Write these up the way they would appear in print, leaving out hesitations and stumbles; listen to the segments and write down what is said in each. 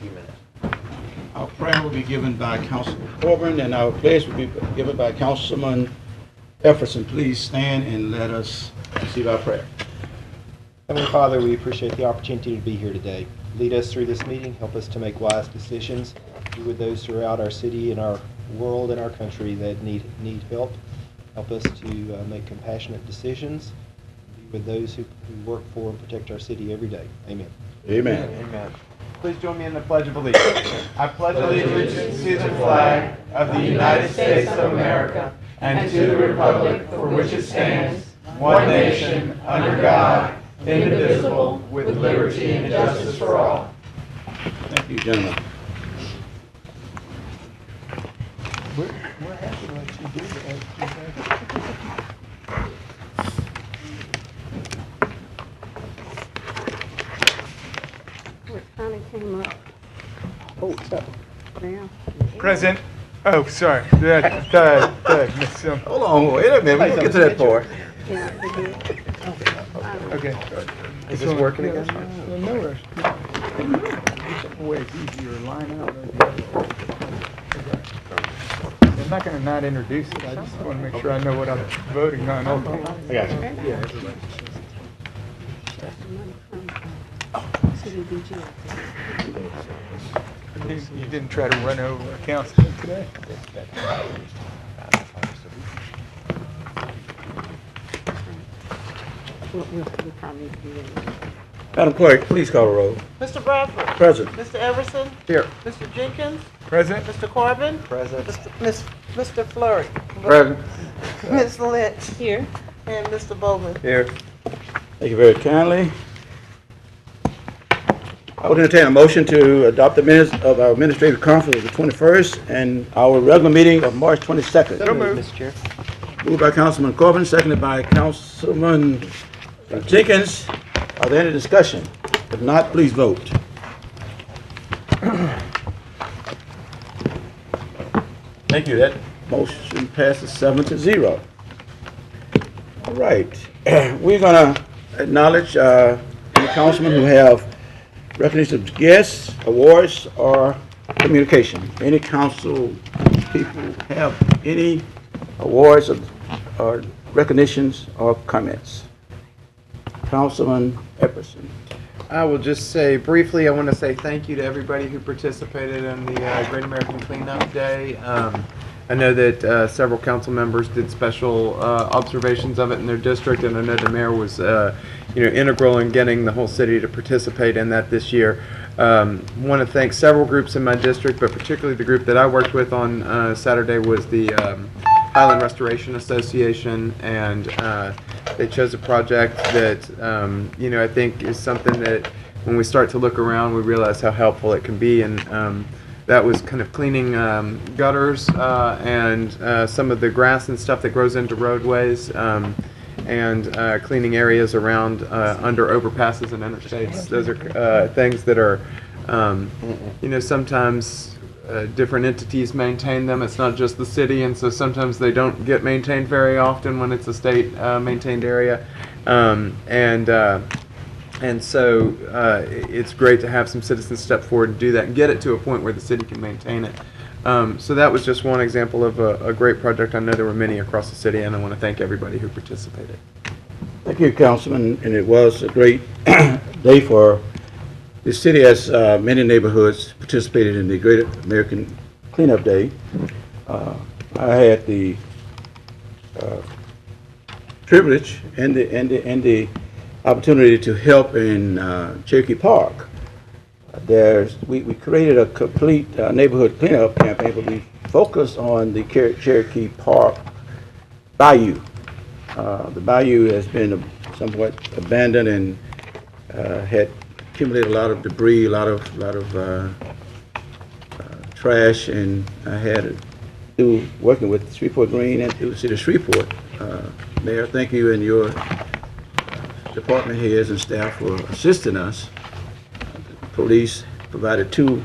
few minutes. Our prayer will be given by Councilman Corbin, and our pledge will be given by Councilman Jefferson. Please stand and let us receive our prayer. Heavenly Father, we appreciate the opportunity to be here today. Lead us through this meeting. Help us to make wise decisions. Be with those throughout our city and our world and our country that need help. Help us to make compassionate decisions. Be with those who work for and protect our city every day. Amen. Amen. Amen. Please join me in the Pledge of Allegiance. I pledge allegiance to the flag of the United States of America and to the republic for which it stands, one nation, under God, indivisible, with liberty and justice for all. Thank you, gentlemen. We're happy to let you do that. What kind of came up? Oh, what's up? Now. Present. Oh, sorry. Missed some. Hold on, wait a minute. We're going to get to that part. Yeah, they did. Okay. Is this working again? No rush. Way it's easier to line out. I'm not going to not introduce it. I just want to make sure I know what I'm voting on. I got you. You didn't try to run over a councilman today? We'll probably do it. Madam Clerk, please call the roll. Mr. Bradford. Present. Mr. Everson. Here. Mr. Jenkins. Present? Mr. Corbin. Present. Mr. Flurry. Present. Ms. Lynch. Here. And Mr. Bowman. Here. Thank you very kindly. I would entertain a motion to adopt the minutes of our administrative conference of the 21st and our regular meeting of March 22nd. So moved. Mr. Chair. Moved by Councilman Corbin, seconded by Councilman Jenkins. Are there any discussion? If not, please vote. Thank you. That motion passes 7-0. All right. We're going to acknowledge any councilmen who have recognition of guests, awards, or communication. Any council people have any awards or recognitions or comments? Councilman Epperson. I will just say briefly, I want to say thank you to everybody who participated in the Great American Cleanup Day. I know that several council members did special observations of it in their district, and I know the mayor was integral in getting the whole city to participate in that this year. Want to thank several groups in my district, but particularly the group that I worked with on Saturday was the Highland Restoration Association, and they chose a project that I think is something that when we start to look around, we realize how helpful it can be. And that was kind of cleaning gutters and some of the grass and stuff that grows into roadways, and cleaning areas around under overpasses and interstates. Those are things that are, sometimes different entities maintain them. It's not just the city, and so sometimes they don't get maintained very often when it's a state maintained area. And so it's great to have some citizens step forward and do that and get it to a point where the city can maintain it. So that was just one example of a great project. I know there were many across the city, and I want to thank everybody who participated. Thank you, Councilman, and it was a great day for the city, as many neighborhoods participated in the Great American Cleanup Day. I had the privilege and the opportunity to help in Cherokee Park. We created a complete neighborhood cleanup campaign, but we focused on the Cherokee Park Bayou. The bayou has been somewhat abandoned and had accumulated a lot of debris, a lot of trash, and I had through working with Shreveport Green and through the city of Shreveport. Mayor, thank you and your department heads and staff for assisting us. The police provided 2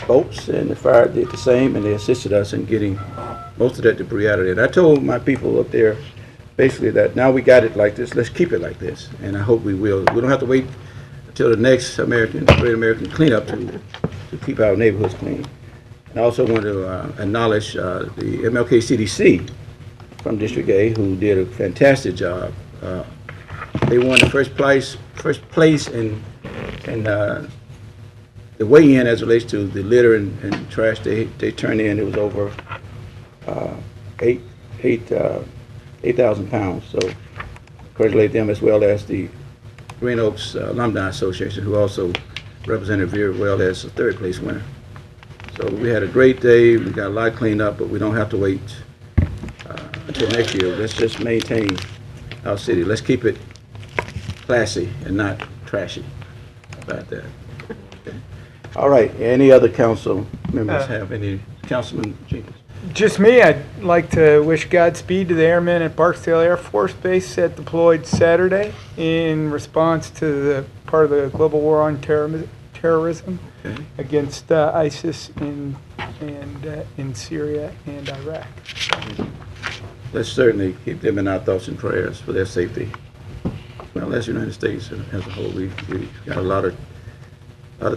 boats, and the fire did the same, and they assisted us in getting most of that debris out of there. And I told my people up there basically that now we got it like this, let's keep it like this, and I hope we will. We don't have to wait until the next Great American Cleanup to to keep our neighborhoods clean. And I also want to acknowledge the MLK CDC from District A, who did a fantastic job. They won the first place in the weigh-in as it relates to the litter and trash they turned in. It was over 8,000 pounds. So congratulate them, as well as the Green Oaks Alumni Association, who also represented very well as a third place winner. So we had a great day. We got a lot cleaned up, but we don't have to wait until next year. Let's just maintain our city. Let's keep it classy and not trashy. How about that? Okay. All right. Any other council members have any? Councilman Jenkins. Just me, I'd like to wish Godspeed to the airmen at Barksdale Air Force Base that deployed Saturday in response to the part of the global war on terrorism Okay. against ISIS in Syria and Iraq. Let's certainly keep them in our thoughts and prayers for their safety. Well, as the United States as a whole, we got a lot of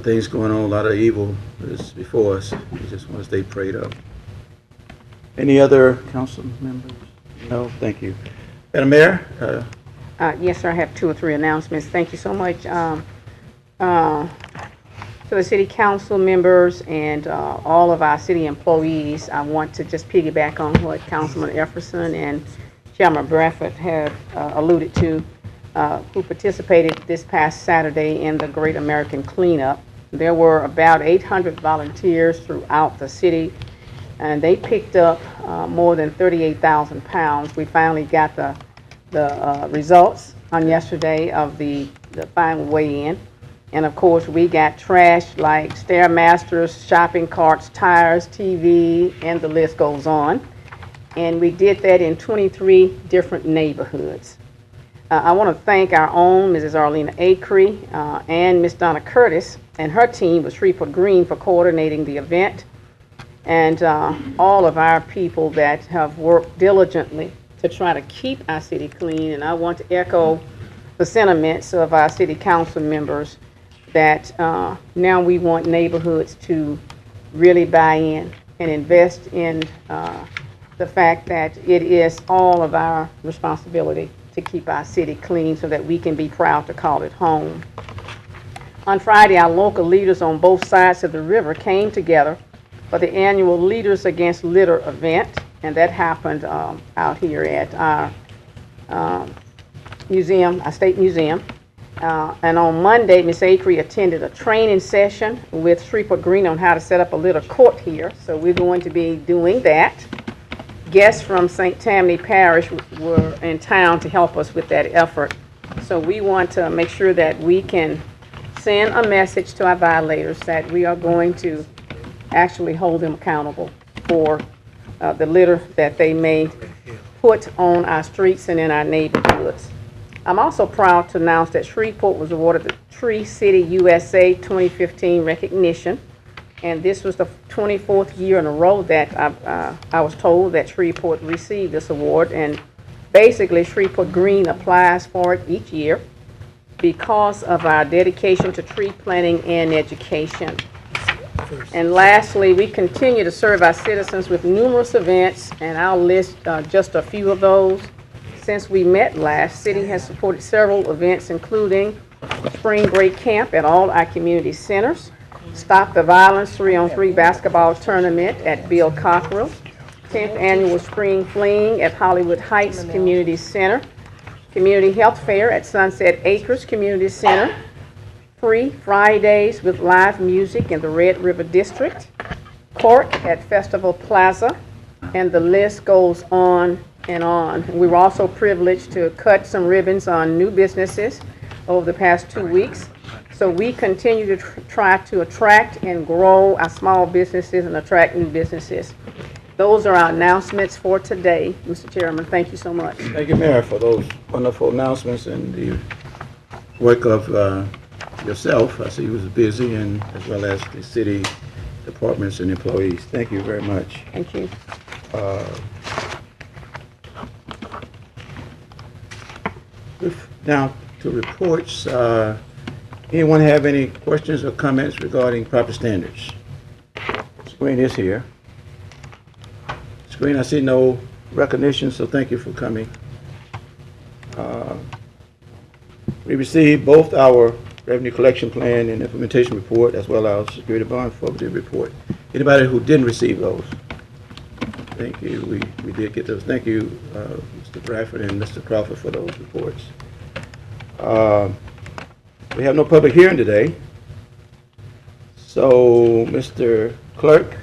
things going on, a lot of evil is before us. We just want to stay prayed up. Any other council members? No, thank you. Madam Mayor? Yes, sir, I have 2 or 3 announcements. Thank you so much to the city council members and all of our city employees. I want to just piggyback on what Councilman Efferson and Chairman Bradford have alluded to, who participated this past Saturday in the Great American Cleanup. There were about 800 volunteers throughout the city, and they picked up more than 38,000 pounds. We finally got the results on yesterday of the final weigh-in. And of course, we got trash like Stairmasters, shopping carts, tires, TV, and the list goes on. And we did that in 23 different neighborhoods. I want to thank our own Mrs. Arlena Acree and Miss Donna Curtis and her team with Shreveport Green for coordinating the event, and all of our people that have worked diligently to try to keep our city clean. And I want to echo the sentiments of our city council members that now we want neighborhoods to really buy in and invest in the fact that it is all of our responsibility to keep our city clean so that we can be proud to call it home. On Friday, our local leaders on both sides of the river came together for the annual Leaders Against Litter event, and that happened out here at our museum, our state museum. And on Monday, Ms. Acree attended a training session with Shreveport Green on how to set up a litter court here, so we're going to be doing that. Guests from St. Tammany Parish were in town to help us with that effort. So we want to make sure that we can send a message to our violators that we are going to actually hold them accountable for the litter that they may put on our streets and in our neighborhoods. I'm also proud to announce that Shreveport was awarded the Tree City USA 2015 recognition. And this was the 24th year in a row that I was told that Shreveport received this award. And basically, Shreveport Green applies for it each year because of our dedication to tree planting and education. And lastly, we continue to serve our citizens with numerous events, and I'll list just a few of those. Since we met last, City has supported several events, including Spring Break Camp at all our community centers, Stop the Violence 3-on-3 basketball tournament at Bill Cockrell, 10th Annual Spring Fling at Hollywood Heights Community Center, Community Health Fair at Sunset Acres Community Center, Free Fridays with live music in the Red River District, Cork at Festival Plaza, and the list goes on and on. We were also privileged to cut some ribbons on new businesses over the past 2 weeks. So we continue to try to attract and grow our small businesses and attract new businesses. Those are our announcements for today, Mr. Chairman. Thank you so much. Thank you, Mayor, for those wonderful announcements and the work of yourself. I see you was busy, and as well as the city departments and employees. Thank you very much. Thank you. Now to reports. Anyone have any questions or comments regarding proper standards? Screen is here. Screen, I see no recognition, so thank you for coming. We received both our revenue collection plan and implementation report, as well as security bond forfeiture report. Anybody who didn't receive those? Thank you. We did get those. Thank you, Mr. Bradford and Mr. Crawford, for those reports. We have no public hearing today. So, Mr. Clerk.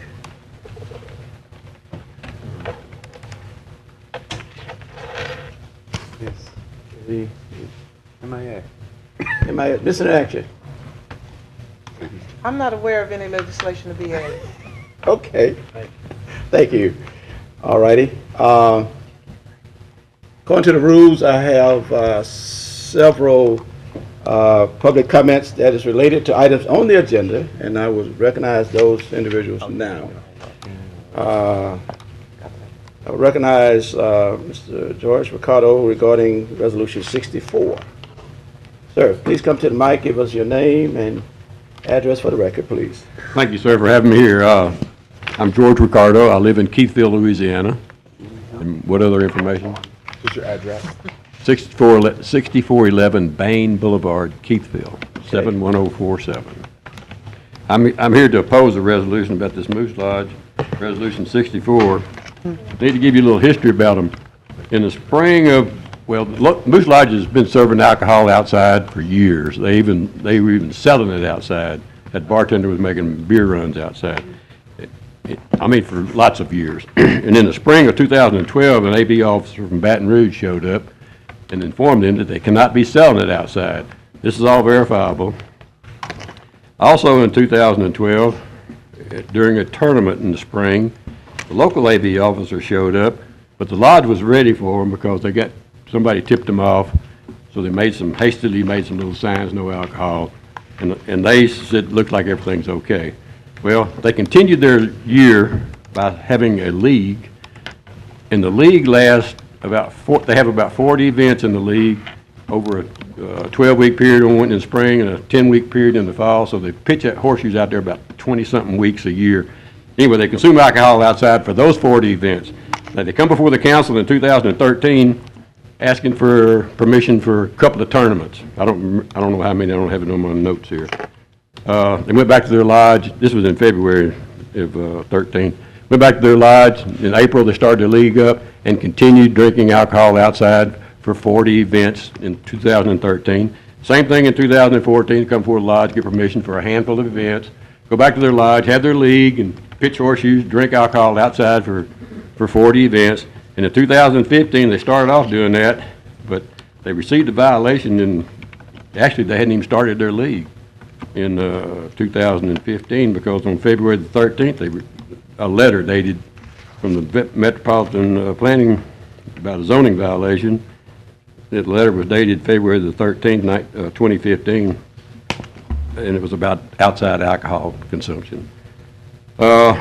Yes. The MIA. Am I missing an action? I'm not aware of any legislation to be added. Okay. Thank you. All righty. According to the rules, I have several public comments that is related to items on the agenda, and I will recognize those individuals now. I will recognize Mr. George Ricardo regarding Resolution 64. Sir, please come to the mic, give us your name and address for the record, please. Thank you, sir, for having me here. I'm George Ricardo. I live in Keithville, Louisiana. And what other information? What's your address? 6411 Bain Boulevard, Keithville, 71047. I'm here to oppose a resolution about this Moose Lodge, Resolution 64. I need to give you a little history about them. In the spring of, well, Moose Lodge has been serving alcohol outside for years. They were even selling it outside. That bartender was making beer runs outside. I mean, for lots of years. And in the spring of 2012, an AB officer from Baton Rouge showed up and informed them that they cannot be selling it outside. This is all verifiable. Also in 2012, during a tournament in the spring, the local AV officer showed up, but the lodge was ready for them because somebody tipped them off, so they hastily made some little signs, no alcohol, and they said, looks like everything's okay. Well, they continued their year by having a league, and the league lasts they have about 40 events in the league over a 12-week period in the spring and a 10-week period in the fall, so they pitch horseshoes out there about 20-something weeks a year. Anyway, they consume alcohol outside for those 40 events. Now, they come before the council in 2013 asking for permission for a couple of tournaments. I don't know how many, I don't have it on my notes here. They went back to their lodge, this was in February of 13. Went back to their lodge, in April they started the league up and continued drinking alcohol outside for 40 events in 2013. Same thing in 2014, come before the lodge, get permission for a handful of events, go back to their lodge, have their league, and pitch horseshoes, drink alcohol outside for 40 events. And in 2015, they started off doing that, but they received a violation, and actually they hadn't even started their league in 2015, because on February the 13th, a letter dated from the Metropolitan Planning about a zoning violation. That letter was dated February the 13th, 2015, and it was about outside alcohol consumption. On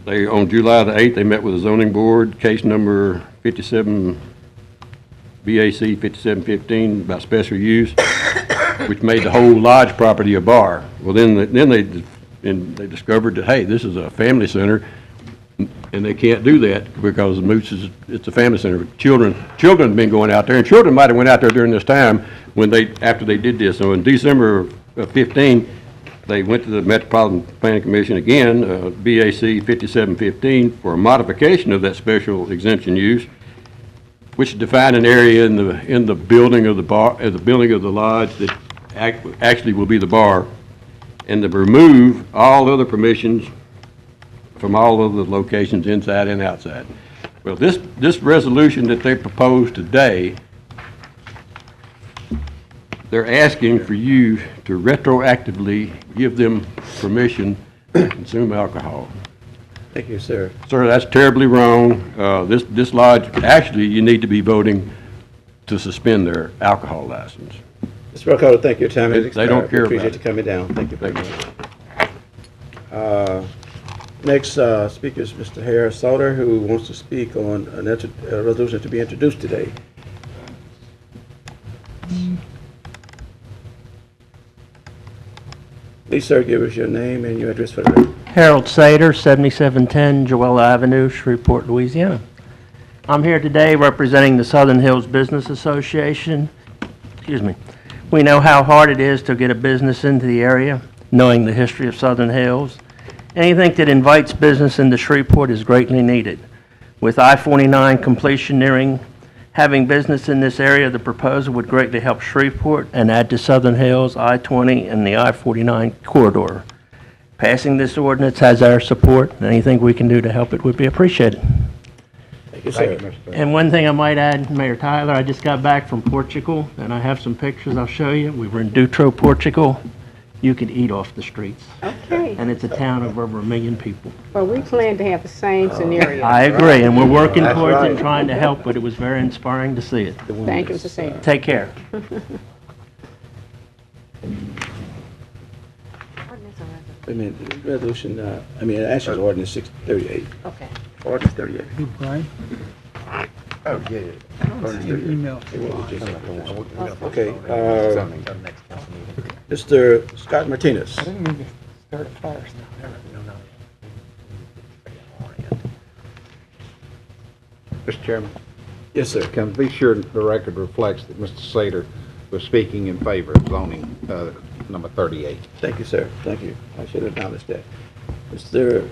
July the 8th, they met with the zoning board, case number 57, BAC 5715, about special use, which made the whole lodge property a bar. Well, then they discovered that, hey, this is a family center, and they can't do that because the Moose it's a family center. Children have been going out there, and children might have went out there during this time after they did this. So in December of 15, they went to the Metropolitan Planning Commission again, BAC 5715, for a modification of that special exemption use, which defined an area in the building of the bar, the building of the lodge that actually will be the bar, and to remove all other permissions from all of the locations inside and outside. Well, this resolution that they proposed today, they're asking for you to retroactively give them permission to consume alcohol. Thank you, sir. Sir, that's terribly wrong. This lodge, actually, you need to be voting to suspend their alcohol license. Mr. Ricardo, thank you. Your time has expired. They don't care We appreciate about you coming down. Thank you very much. Next speaker is Mr. Harris Sauter, who wants to speak on a resolution to be introduced today. Please, sir, give us your name and your address for the record. Harold Sater, 7710 Joella Avenue, Shreveport, Louisiana. I'm here today representing the Southern Hills Business Association. Excuse me. We know how hard it is to get a business into the area, knowing the history of Southern Hills. Anything that invites business into Shreveport is greatly needed. With I-49 completion nearing, having business in this area, the proposal would greatly help Shreveport and add to Southern Hills, I-20, and the I-49 corridor. Passing this ordinance has our support, and anything we can do to help it would be appreciated. Thank you, sir. And one thing I might add, Mayor Tyler, I just got back from Portugal, and I have some pictures I'll show you. We were in Dutro, Portugal. You could eat off the streets. Okay. And it's a town of over 1 million people. Well, we plan to have the same scenario. I agree, and we're working That's towards it right. and trying to help, but it was very inspiring to see it. Thank you, Mr. Senior. Take care. Wait a minute, resolution, actually, ordinance 638. Okay. Ordinance 38. Hey, Brian, Oh, yeah. I don't see an email. Okay, Mr. Scott Martinez. I didn't mean to start a fire stuff. Mr. Chairman, Yes, sir. can be sure the record reflects that Mr. Sater was speaking in favor of zoning number 38. Thank you, sir. Thank you. I should have acknowledged that. Mr.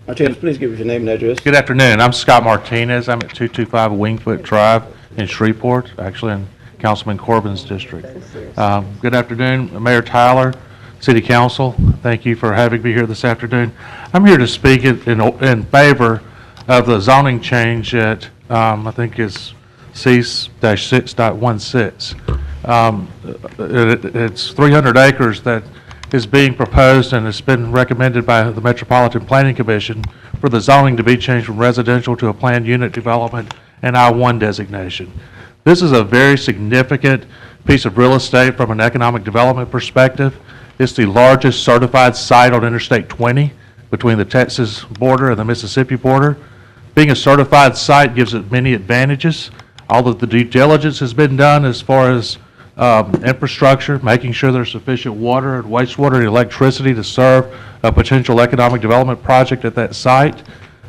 Martinez, please give us your name and address. Good afternoon. I'm Scott Martinez. I'm at 225 Wingfoot Drive in Shreveport, actually in Councilman Corbin's district. Good afternoon, Mayor Tyler, City Council. Thank you for having me here this afternoon. I'm here to speak in favor of the zoning change at, I think is C-6.16. It's 300 acres that is being proposed, and it's been recommended by the Metropolitan Planning Commission for the zoning to be changed from residential to a planned unit development and I-1 designation. This is a very significant piece of real estate from an economic development perspective. It's the largest certified site on Interstate 20 between the Texas border and the Mississippi border. Being a certified site gives it many advantages. All of the due diligence has been done as far as infrastructure, making sure there's sufficient water and wastewater and electricity to serve a potential economic development project at that site.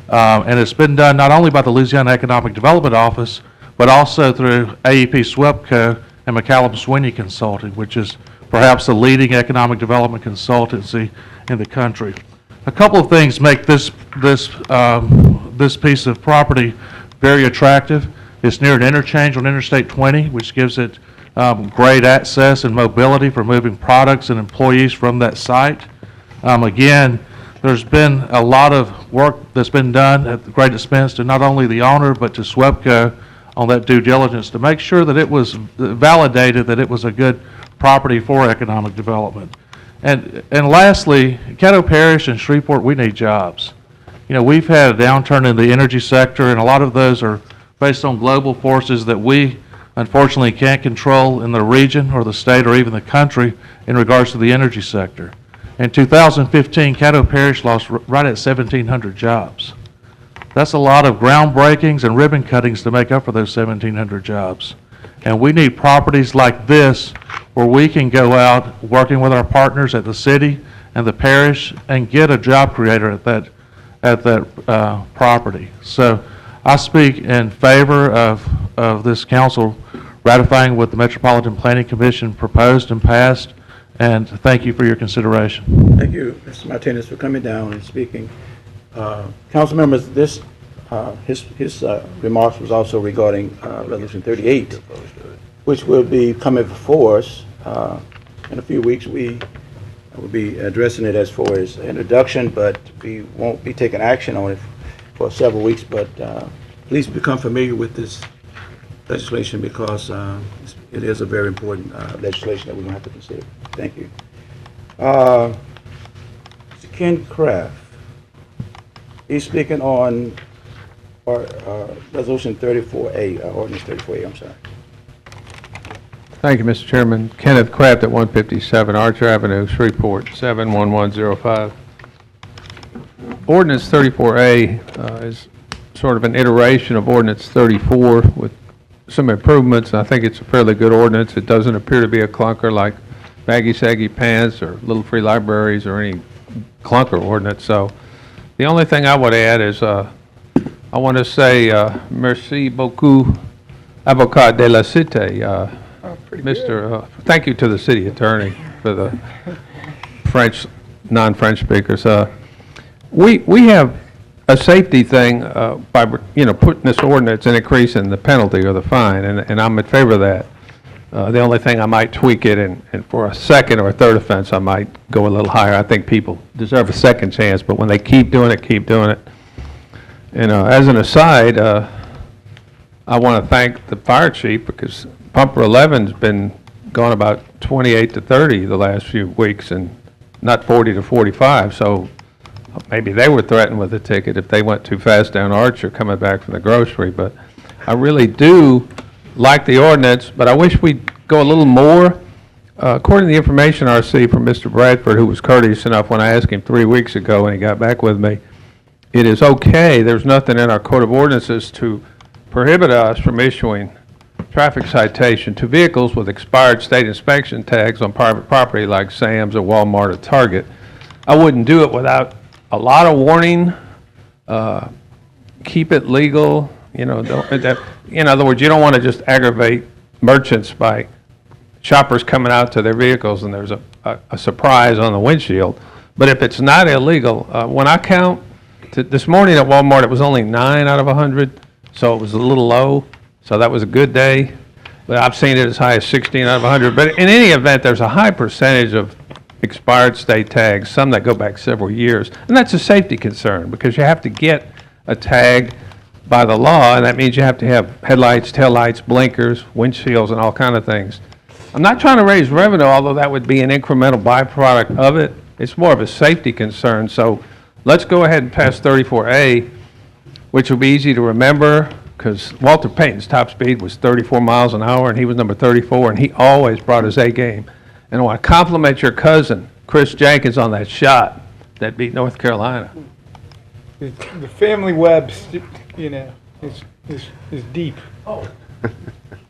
And it's been done not only by the Louisiana Economic Development Office, but also through AEP SWEPCO and McCallum Sweeney Consulting, which is perhaps the leading economic development consultancy in the country. A couple of things make this piece of property very attractive. It's near an interchange on Interstate 20, which gives it great access and mobility for moving products and employees from that site. Again, there's been a lot of work that's been done at great expense to not only the owner, but to SWEPCO on that due diligence to make sure that it was validated that it was a good property for economic development. And lastly, Caddo Parish and Shreveport, we need jobs. You know, we've had a downturn in the energy sector, and a lot of those are based on global forces that we unfortunately can't control in the region or the state or even the country in regards to the energy sector. In 2015, Caddo Parish lost right at 1,700 jobs. That's a lot of groundbreakings and ribbon cuttings to make up for those 1,700 jobs. And we need properties like this where we can go out working with our partners at the city and the parish and get a job creator at that property. So I speak in favor of this council ratifying what the Metropolitan Planning Commission proposed and passed, and thank you for your consideration. Thank you, Mr. Martinez, for coming down and speaking. Council members, his remarks was also regarding Resolution 38, which will be coming before us in a few weeks. We will be addressing it as far as introduction, but we won't be taking action on it for several weeks. But please become familiar with this legislation because it is a very important legislation that we're going to have to consider. Thank you. Mr. Ken Kraft, he's speaking on Resolution 34A, Ordinance 34A, I'm sorry. Thank you, Mr. Chairman. Kenneth Kraft at 157 Archer Avenue, Shreveport, 71105. Ordinance 34A is sort of an iteration of Ordinance 34 with some improvements. I think it's a fairly good ordinance. It doesn't appear to be a clunker like baggy saggy pants or little free libraries or any clunker ordinance. So the only thing I would add is I want to say merci beaucoup, avocat de la cité. Mr. Thank you to the city attorney for the French, non-French speakers. We have a safety thing by, putting this ordinance and increasing the penalty or the fine, and I'm in favor of that. The only thing I might tweak it, and for a second or a third offense, I might go a little higher. I think people deserve a second chance, but when they keep doing it, keep doing it. And as an aside, I want to thank the fire chief because Pumper 11's been going about 28 to 30 the last few weeks and not 40 to 45, so maybe they were threatened with a ticket if they went too fast down Archer coming back from the grocery. But I really do like the ordinance, but I wish we'd go a little more. According to the information I received from Mr. Bradford, who was courteous enough when I asked him 3 weeks ago and he got back with me, it is okay. There's nothing in our Code of Ordinances to prohibit us from issuing traffic citation to vehicles with expired state inspection tags on private property like Sam's or Walmart or Target. I wouldn't do it without a lot of warning. Keep it legal. In other words, you don't want to just aggravate merchants by shoppers coming out to their vehicles and there's a surprise on the windshield. But if it's not illegal, when I count, this morning at Walmart it was only 9 out of 100, so it was a little low. So that was a good day. But I've seen it as high as 16 out of 100. But in any event, there's a high percentage of expired state tags, some that go back several years. And that's a safety concern because you have to get a tag by the law, and that means you have to have headlights, taillights, blinkers, windshields, and all kind of things. I'm not trying to raise revenue, although that would be an incremental byproduct of it. It's more of a safety concern. So let's go ahead and pass 34A, which will be easy to remember because Walter Payton's top speed was 34 miles an hour, and he was number 34, and he always brought his A game. And I want to compliment your cousin, Chris Jenkins, on that shot that beat North Carolina. The family web, is deep. Oh.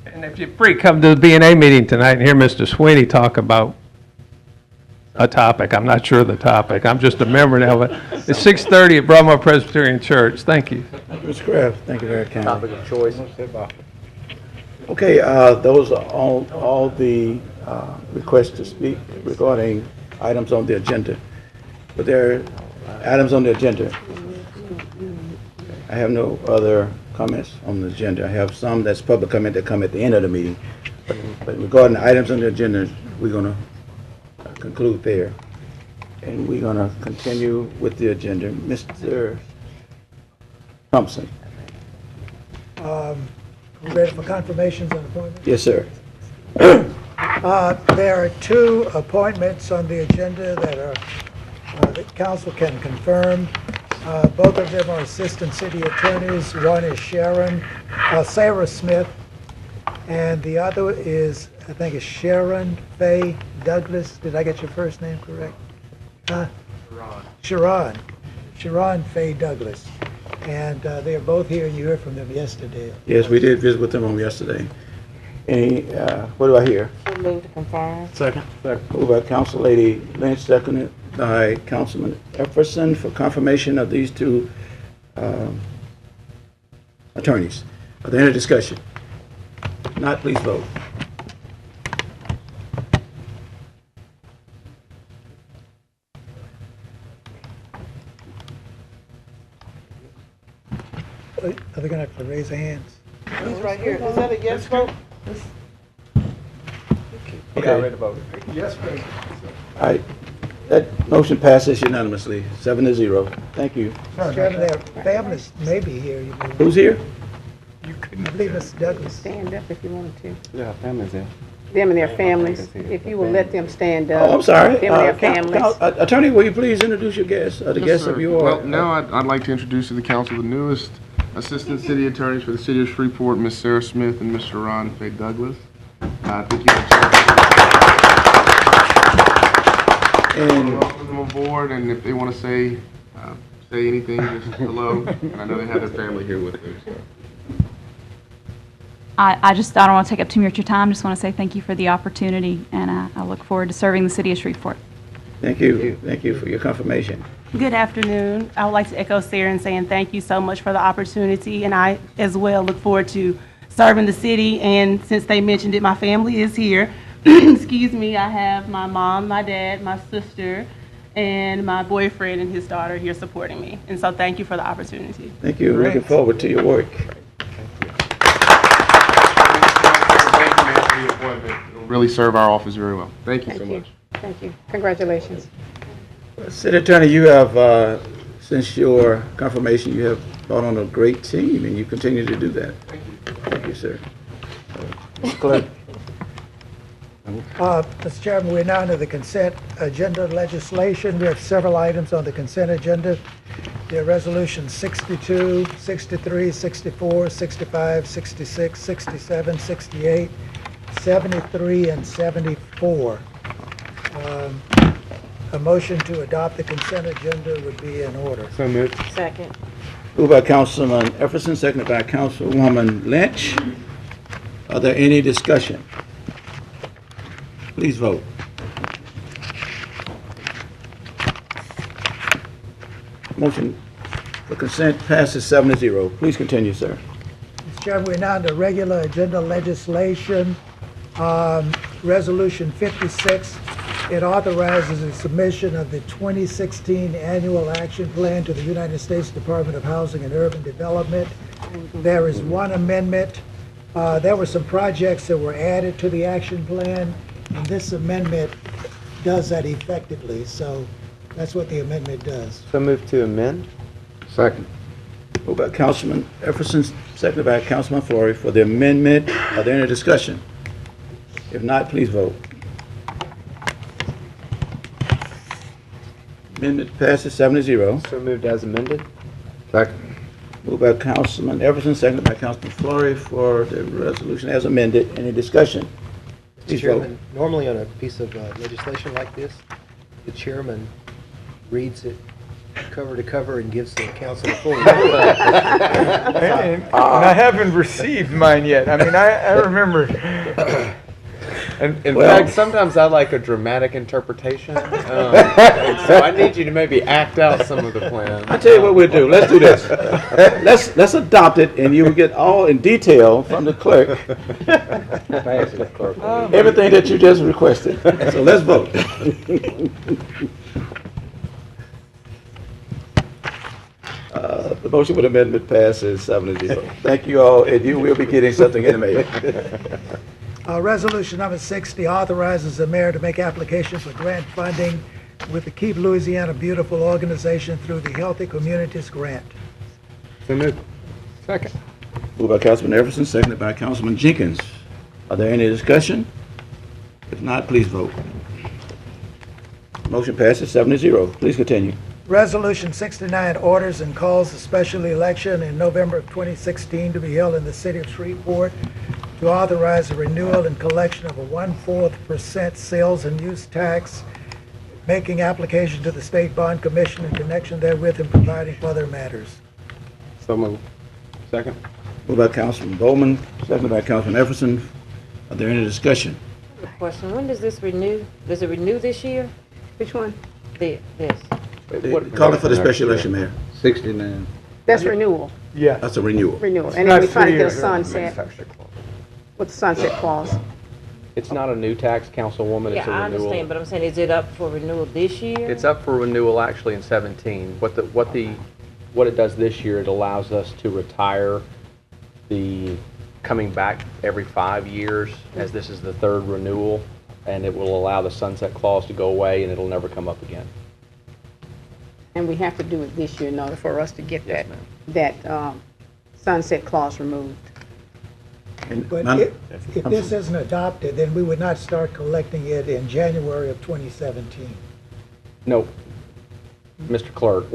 And if you're free, come to the B&A meeting tonight and hear Mr. Sweeney talk about a topic. I'm not sure of the topic. I'm just a member now. But it's 6:30 at Broadmoor Presbyterian Church. Thank you. Mr. Kraft, thank you very kindly. Topic of choice. Okay, those are all the requests to speak regarding items on the agenda. But there are items on the agenda. I have no other comments on the agenda. I have some that's public comment that come at the end of the meeting. But regarding the items on the agenda, we're going to conclude there. And we're going to continue with the agenda. Mr. Thompson. Ready for confirmations on appointments? Yes, sir. There are 2 appointments on the agenda that council can confirm. Both of them are assistant city attorneys. One is Sarah Smith, and the other is, I think, is Sharon Faye Douglas. Did I get your first name correct? Sharon Faye Douglas. And they are both here. You heard from them yesterday. Yes, we did visit with them on yesterday. Any, what do I hear? Move to confirm. Second. Moved by Council Lady Lynch, seconded by Councilman Jefferson for confirmation of these 2 attorneys. Are there any discussion? If not, please vote. Are they going to have to raise their hands? He's right here. Is that a yes vote? Okay. Yes, please. All right. That motion passes unanimously, 7-0. Thank you. Chairman, their families may be here. Who's here? I believe Mr. Douglas. Stand up if you wanted to. Yeah, family's there. Them and their families, if you will let them stand up. Oh, I'm sorry. Them and their families. Attorney, will you please introduce your guests, the guests of your... Well, now I'd like to introduce to the council the newest assistant city attorneys for the city of Shreveport, Ms. Sarah Smith and Mr. Ron Faye Douglas. Thank you. And welcome them aboard, and if they want to say anything, just hello. And I know they have their family here with them. So. I don't want to take up too much of your time. Just want to say thank you for the opportunity, and I look look forward to serving the city of Shreveport. Thank you. Thank you for your confirmation. Good afternoon. I would like to echo Sarah in saying thank you so much for the opportunity, and I as well look forward to serving the city. And since they mentioned it, my family is here. Excuse me, I have my mom, my dad, my sister, and my boyfriend and his daughter here supporting me. And so thank you for the opportunity. Thank you. Looking forward to your work. It'll really serve our office very well. Thank you so much. Thank you. Congratulations. City Attorney, you have, since your confirmation, you have brought on a great team, and you continue to do that. Thank you, sir. Mr. Clerk. Mr. Chairman, we're now into the consent agenda legislation. We have several items on the consent agenda. There are resolutions 62, 63, 64, 65, 66, 67, 68, 73, and 74. A motion to adopt the consent agenda would be in order. So moved. Second. Moved by Councilman Efferson, seconded by Councilwoman Lynch. Are there any discussion? Please vote. Motion for consent passes 7-0. Please continue, sir. Mr. Chairman, we're now into regular agenda legislation. Resolution 56, it authorizes the submission of the 2016 Annual Action Plan to the United States Department of Housing and Urban Development. There is one amendment. There were some projects that were added to the action plan, and this amendment does that effectively. So that's what the amendment does. So moved to amend? Second. Moved by Councilman Efferson, seconded by Councilman Flory for the amendment. Are there any discussion? If not, please vote. Amendment passes 7-0. So moved as amended? Second. Moved by Councilman Everson, seconded by Councilman Flory for the resolution as amended. Any discussion? Mr. Please vote. Chairman, normally on a piece of legislation like this, the chairman reads it cover to cover and gives the council a full report. And I haven't received mine yet. I mean, I remember. And in fact, sometimes I like a dramatic interpretation. So I need you to maybe act out some of the plan. I'll tell you what we'll do. Let's do this. Let's adopt it, and you will get all in detail from the clerk. Everything that you just requested. So let's vote. The motion with amendment passes 7-0. Thank you all, and you will be getting something in the mail. Resolution number 60 authorizes the mayor to make application for grant funding with the Keep Louisiana Beautiful organization through the Healthy Communities Grant. So moved. Second. Moved by Councilman Everson, seconded by Councilman Jenkins. Are there any discussion? If not, please vote. Motion passes 7-0. Please continue. Resolution 69 orders and calls a special election in November of 2016 to be held in the city of Shreveport to authorize the renewal and collection of a 1/4% sales and use tax, making application to the State Bond Commission in connection therewith and providing for other matters. So moved. Second. Moved by Councilman Bowman, seconded by Councilman Everson. Are there any discussion? Question, when does this renew? Does it renew this year? Which one? This. Call it for the special election, Mayor. 69. That's renewal. Yeah. That's a renewal. Renewal. And then we're trying to get a sunset with the sunset clause. It's not a new tax, Councilwoman, it's a Yeah, I renewal. understand, but I'm saying, is it up for renewal this year? It's up for renewal actually in 17. What it does this year, it allows us to retire the coming back every 5 years, as this is the third renewal, and it will allow the sunset clause to go away and it'll never come up again. And we have to do it this year in order for us to get that sunset clause removed. But if this isn't adopted, then we would not start collecting it in January of 2017. No, Mr. Clerk,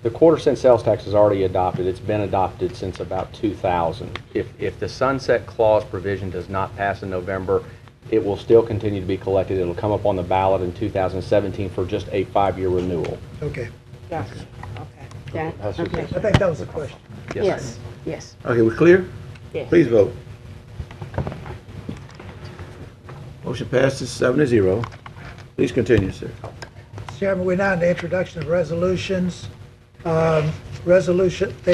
the quarter-cent sales tax is already adopted. It's been adopted since about 2000. If the sunset clause provision does not pass in November, it will still continue to be collected. It'll come up on the ballot in 2017 for just a 5-year renewal. Okay. Gotcha. Okay. Yeah, okay. I think that was the question. Yes, yes. Okay, we're clear? Yes. Please vote. Motion passes 7-0. Please continue, sir. Mr. Chairman, we're now in the introduction of resolutions. They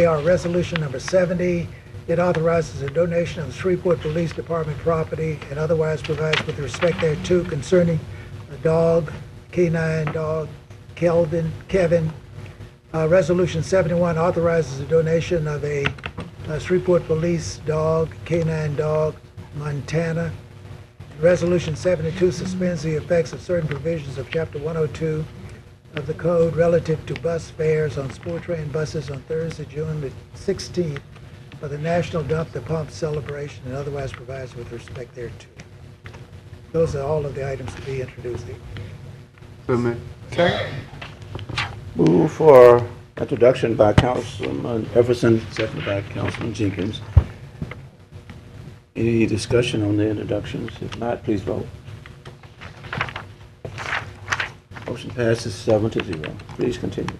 are resolution number 70. It authorizes a donation of the Shreveport Police Department property and otherwise provides with respect thereto concerning a dog, canine dog, Kevin. Resolution 71 authorizes a donation of a Shreveport Police dog, canine dog, Montana. Resolution 72 suspends the effects of certain provisions of Chapter 102 of the Code relative to bus fares on sport train buses on Thursday, June the 16th for the National Dump the Pump celebration and otherwise provides with respect thereto. Those are all of the items to be introduced. So moved. Second. Move for introduction by Councilman Everson, seconded by Councilman Jenkins. Any discussion on the introductions? If not, please vote. Motion passes 7-0. Please continue.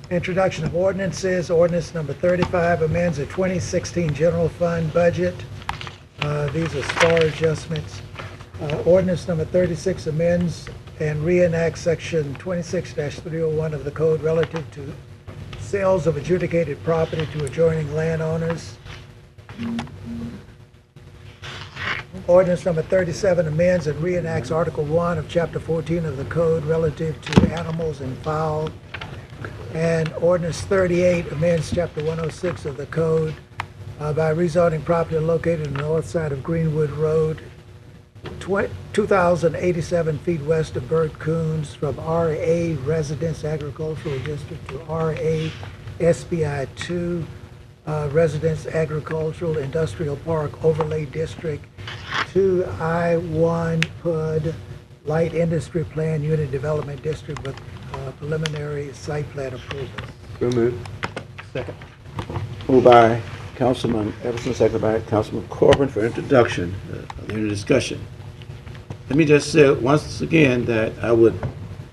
Introduction of ordinances. Ordinance number 35 amends the 2016 general fund budget. These are SPAR adjustments. Ordinance number 36 amends and reenacts section 26-301 of the code relative to sales of adjudicated property to adjoining landowners. Ordinance number 37 amends and reenacts Article 1 of Chapter 14 of the Code relative to animals and fowl. And Ordinance 38 amends Chapter 106 of the Code by rezoning property located on the north side of Greenwood Road, 2,087 feet west of Burt Coons, from RA Residence Agricultural District to RA SBI 2 Residence Agricultural Industrial Park Overlay District to I-1 PUD Light Industry Plan Unit Development District with preliminary site plan approval. So moved. Second. Moved by Councilman Everson, seconded by Councilman Corbin for introduction. Are there any discussion? Let me just say once again that I would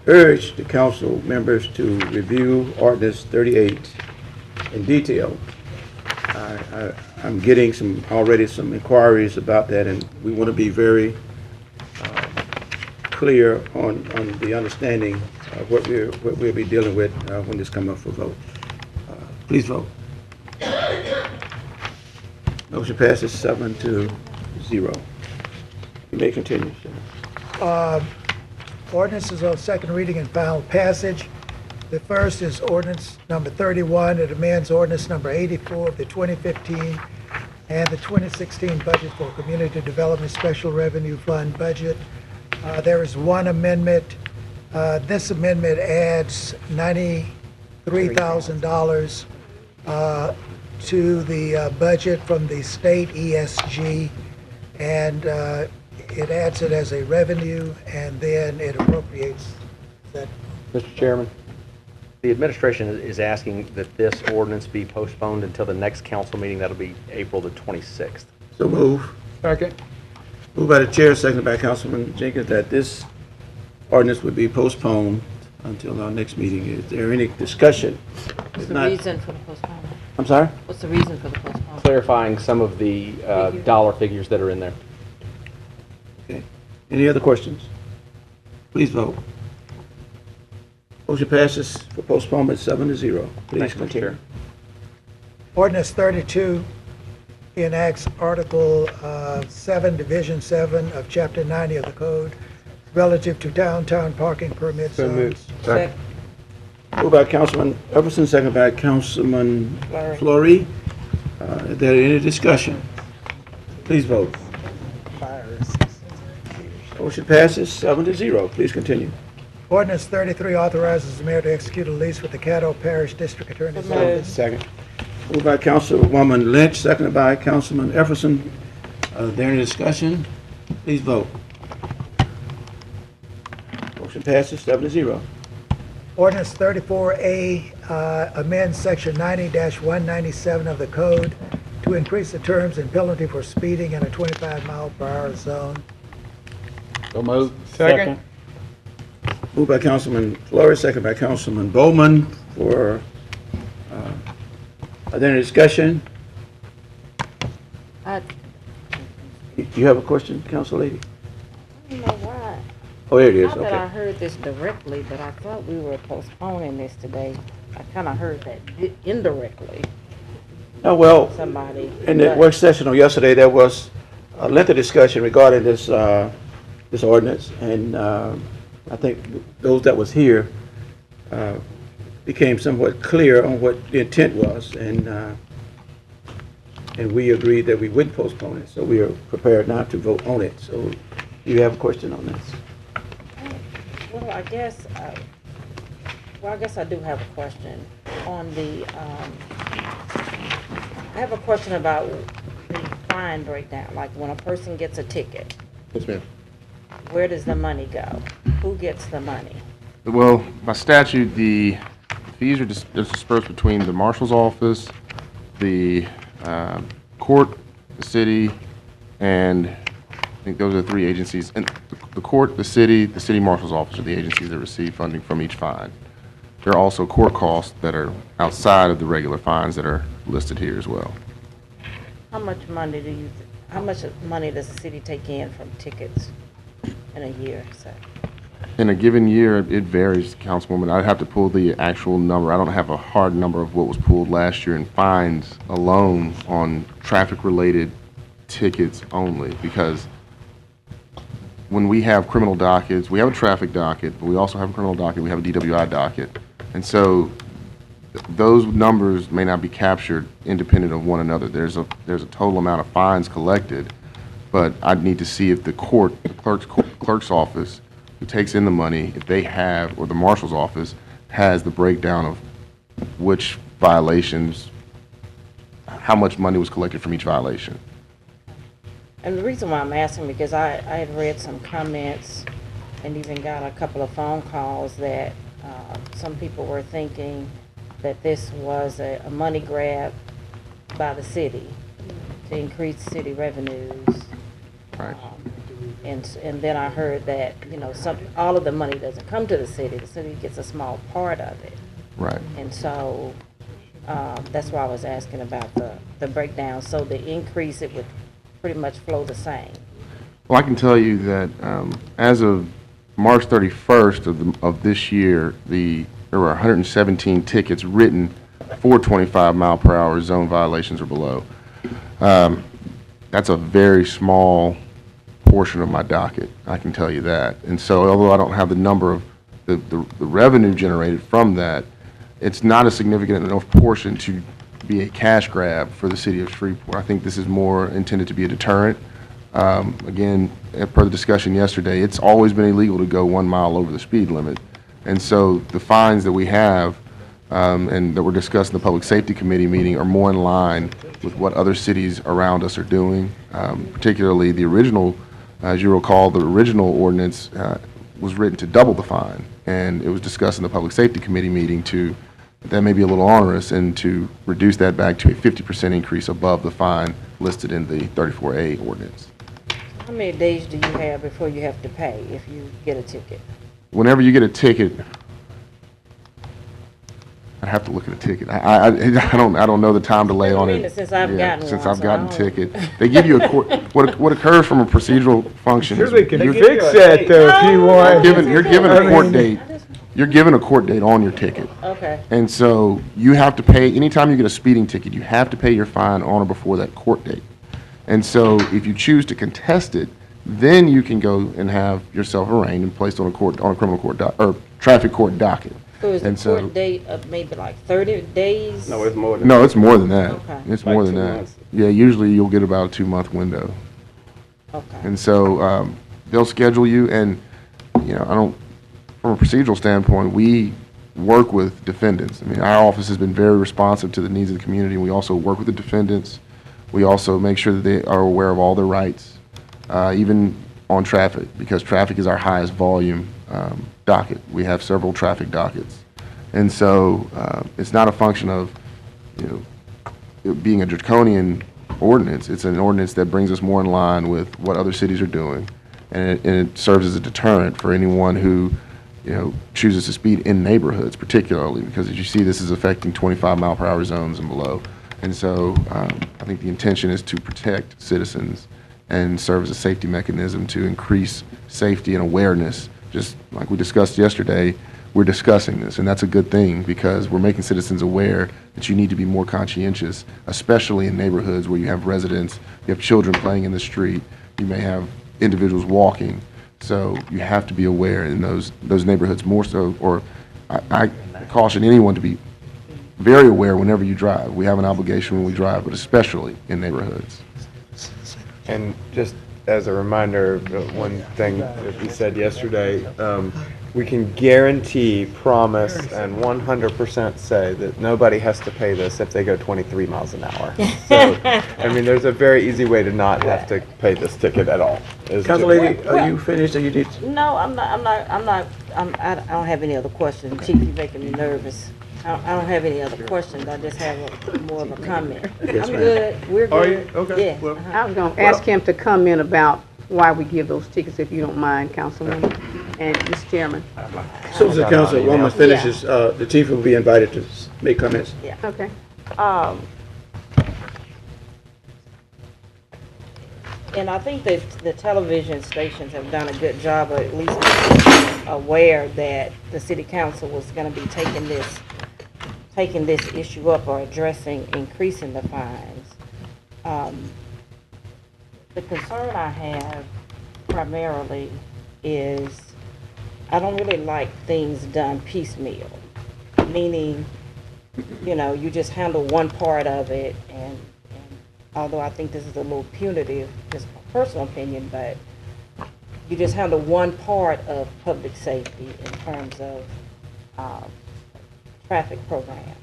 urge the council members to review Ordinance 38 in detail. I'm getting already some inquiries about that, and we want to be very clear on the understanding of what we'll be dealing with when this comes up for vote. Please vote. Motion passes 7-0. You may continue, sir. Ordinances on second reading and final passage. The first is ordinance number 31. It amends ordinance number 84 of the 2015 and the 2016 budget for Community Development Special Revenue Fund budget. There is one amendment. This amendment adds $93,000 to the budget from the state ESG, and it adds it as a revenue, and then it appropriates that. Mr. Chairman, the administration is asking that this ordinance be postponed until the next council meeting. That'll be April the 26th. So move. Second. Moved by the chair, seconded by Councilman Jenkins, that this ordinance would be postponed until our next meeting. Is there any discussion? What's If the not- reason for the postponement? I'm sorry? What's the reason for the postponement? Clarifying some of the dollar figures that are in there. Okay. Any other questions? Please vote. Motion passes for postponement 7-0. Please Thank you, Mr. continue. Chair. Ordinance 32 enacts Article 7, Division 7 of Chapter 90 of the Code relative to downtown parking permit So zones. moved. Second. Moved by Councilman Everson, seconded by Councilman Fleury. Is there any discussion? Please vote. Motion passes 7-0. Please continue. Ordinance 33 authorizes the mayor to execute a lease with the Caddo Parish District Attorney's Office. Second. Moved by Councilwoman Lynch, seconded by Councilman Everson. Is there any discussion? Please vote. Motion passes 7-0. Ordinance 34A amends Section 90-197 of the Code to increase the terms and penalty for speeding in a 25-mile-per-hour zone. So moved. Second. Moved by Councilman Flores, second by Councilman Bowman for, are there any discussion? I You have a question, Council Lady? don't know Oh, there it is, Not that I okay. heard this directly, but I thought we were postponing this today. I kind of heard that indirectly. Oh, well, Somebody. in the work session on yesterday, there was a lengthy discussion regarding this, this ordinance, and I think those that was here became somewhat clear on what the intent was, and we agreed that we wouldn't postpone it, so we are prepared now to vote on it. So you have a question on this? Well, I guess I do have a question on the, I have a question about the fine breakdown, like when a person gets a ticket, Yes, ma'am. where does the money go? Who gets the money? Well, by statute, the fees are dispersed between the marshal's office, the court, the city, and I think those are the three agencies. And the court, the city marshal's office are the agencies that receive funding from each fine. There are also court costs that are outside of the regular fines that are listed here as well. How much money does the city take in from tickets in a year, say? In a given year, it varies, Councilwoman. I'd have to pull the actual number. I don't have a hard number of what was pulled last year in fines alone on traffic-related tickets only, because when we have criminal dockets, we have a traffic docket, but we also have a criminal docket, we have a DWI docket. And so those numbers may not be captured independent of one another. There's a total amount of fines collected, but I'd need to see if the clerk's office who takes in the money, if they have, or the marshal's office has the breakdown of which violations, how much money was collected from each violation. And the reason why I'm asking, because I had read some comments and even got a couple of phone calls that some people were thinking that this was a money grab by the city to increase city revenues. Right. And then I heard that, all of the money doesn't come to the city gets a small part of it. Right. And so that's why I was asking about the breakdown. So the increase, it would pretty much flow the same. Well, I can tell you that as of March 31st of this year, there were 117 tickets written for 25 mile per hour zone violations or below. That's a very small portion of my docket, I can tell you that. And so although I don't have the number of the revenue generated from that, it's not a significant enough portion to be a cash grab for the city of Shreveport. I think this is more intended to be a deterrent. Again, per the discussion yesterday, it's always been illegal to go 1 mile over the speed limit. And so the fines that we have and that were discussed in the Public Safety Committee meeting are more in line with what other cities around us are doing. Particularly the original, as you recall, the original ordinance was written to double the fine. And it was discussed in the Public Safety Committee meeting that may be a little onerous, and to reduce that back to a 50% increase above the fine listed in the 34A ordinance. How many days do you have before you have to pay if you get a ticket? Whenever you get a ticket, I'd have to look at a ticket. I don't know the time delay on it. Since I've gotten one. Since I've gotten a ticket. They give you what occurs from a procedural function. Sure, is they can you're- fix that though if you want. You're given a court date. You're given a court date on your ticket. Okay. And so you have to pay, anytime you get a speeding ticket, you have to pay your fine on or before that court date. And so if you choose to contest it, then you can go and have yourself arraigned and placed on a criminal court or traffic court docket. So is the And so- court date of maybe like 30 days? No, it's more than No, it's more than that. Okay. It's Like more than 2 that. months. Yeah, usually you'll get about a 2-month window. Okay. And so they'll schedule you, and from a procedural standpoint, we work with defendants. I mean, our office has been very responsive to the needs of the community. We also work with the defendants. We also make sure that they are aware of all their rights, even on traffic, because traffic is our highest volume docket. We have several traffic dockets. And so it's not a function of, it being a draconian ordinance. It's an ordinance that brings us more in line with what other cities are doing. And it serves as a deterrent for anyone who chooses to speed in neighborhoods, particularly because, as you see, this is affecting 25 mile per hour zones and below. And so I think the intention is to protect citizens and serve as a safety mechanism to increase safety and awareness just like we discussed yesterday, we're discussing this, and that's a good thing because we're making citizens aware that you need to be more conscientious, especially in neighborhoods where you have residents, you have children playing in the street, you may have individuals walking. So you have to be aware in those neighborhoods more so, or I caution anyone to be very aware whenever you drive. We have an obligation when we drive, but especially in neighborhoods. And just as a reminder, one thing that we said yesterday, we can guarantee, promise, and 100% say that nobody has to pay this if they go 23 miles an hour. So, I mean, there's a very easy way to not have to pay this ticket at all. Council lady, are you finished or you need? No, I don't have any other questions. Chief, you're making me nervous. I don't have any other questions. I just have more of a comment. Yes, I'm ma'am. good. We're good. Are you? Okay. Yeah. Well, I was going to ask him to comment about why we give those tickets, if you don't mind, Councilwoman and Mr. Chairman. As soon as the councilwoman finishes, the chief will be invited to make comments. Yeah. Okay. And I think that the television stations have done a good job of at least making aware that the city council was going to be taking this issue up or addressing increasing the fines. The concern I have primarily is I don't really like things done piecemeal, meaning, you know, you just handle one part of it, and although I think this is a little punitive, just my personal opinion, but you just handle one part of public safety in terms of traffic program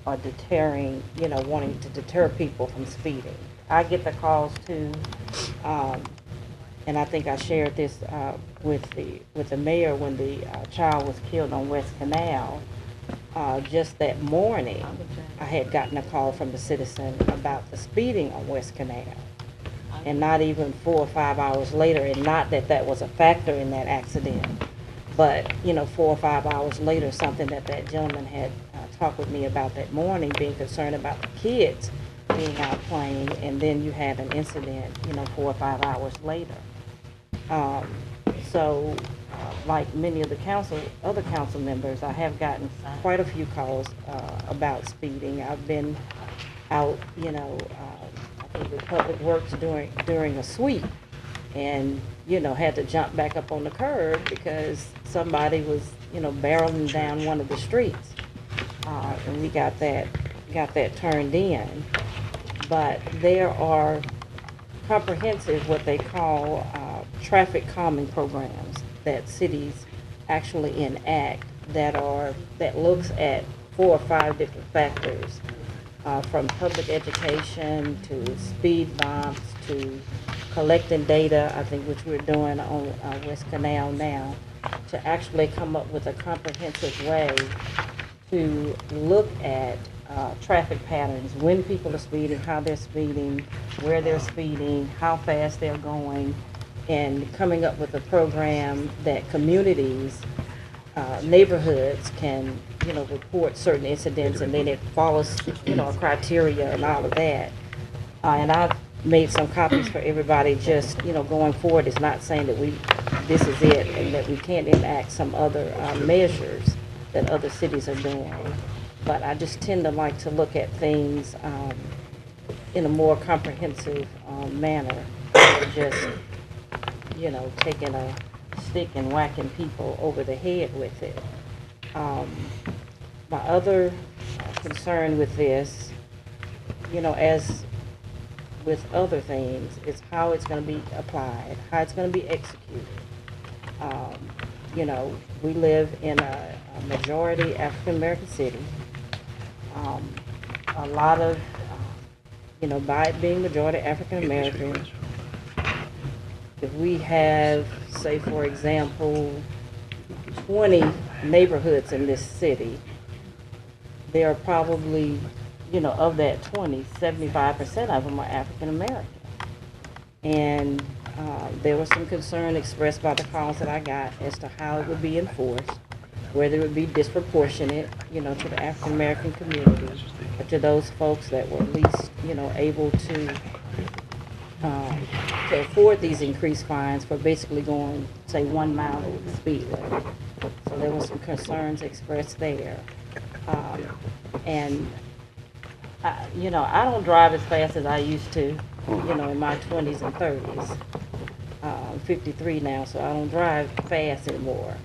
or deterring, you know, wanting to deter people from speeding. I get the calls too, and I think I shared this with the mayor when the child was killed on West Canal. Just that morning, I had gotten a call from the citizen about the speeding on West Canal. And not even 4 or 5 hours later, and not that that was a factor in that accident, but, you know, 4 or 5 hours later, something that gentleman had talked with me about that morning, being concerned about the kids being out playing, and then you had an incident, you know, 4 or 5 hours later. Like many of the other council members, I have gotten quite a few calls about speeding. I've been out, you know, I think with Public Works during a sweep, and, you know, had to jump back up on the curb because somebody was, you know, barreling down one of the streets, and we got that turned in. But there are comprehensive, what they call traffic calming programs that cities actually enact that looks at 4 or 5 different factors, from public education to speed bumps to collecting data, I think, which we're doing on West Canal now, to actually come up with a comprehensive way to look at traffic patterns, when people are speeding, how they're speeding, where they're speeding, how fast they're going, and coming up with a program that communities, neighborhoods can, you know, report certain incidents, and then it follows, you know, a criteria and all of that. And I've made some copies for everybody, just, you know, going forward. It's not saying that this is it and that we can't enact some other measures that other cities are doing. But I just tend to like to look at things in a more comprehensive manner than just, you know, taking a stick and whacking people over the head with it. My other concern with this, you know, as with other things, is how it's going to be applied, how it's going to be executed. You know, we live in a majority African-American city. A lot of, you know, by it being majority African-American, if we have, say, for example, 20 neighborhoods in this city, there are probably, you know, of that 20, 75% of them are African-American. And there was some concern expressed by the calls that I got as to how it would be enforced, whether it would be disproportionate, you know, to the African-American community, or to those folks that were least, you know, able to to afford these increased fines for basically going, say, 1 mile over the speed limit. So there were some concerns expressed there. And, you know, I don't drive as fast as I used to, you know, in my 20s and 30s. I'm 53 now, so I don't drive fast anymore.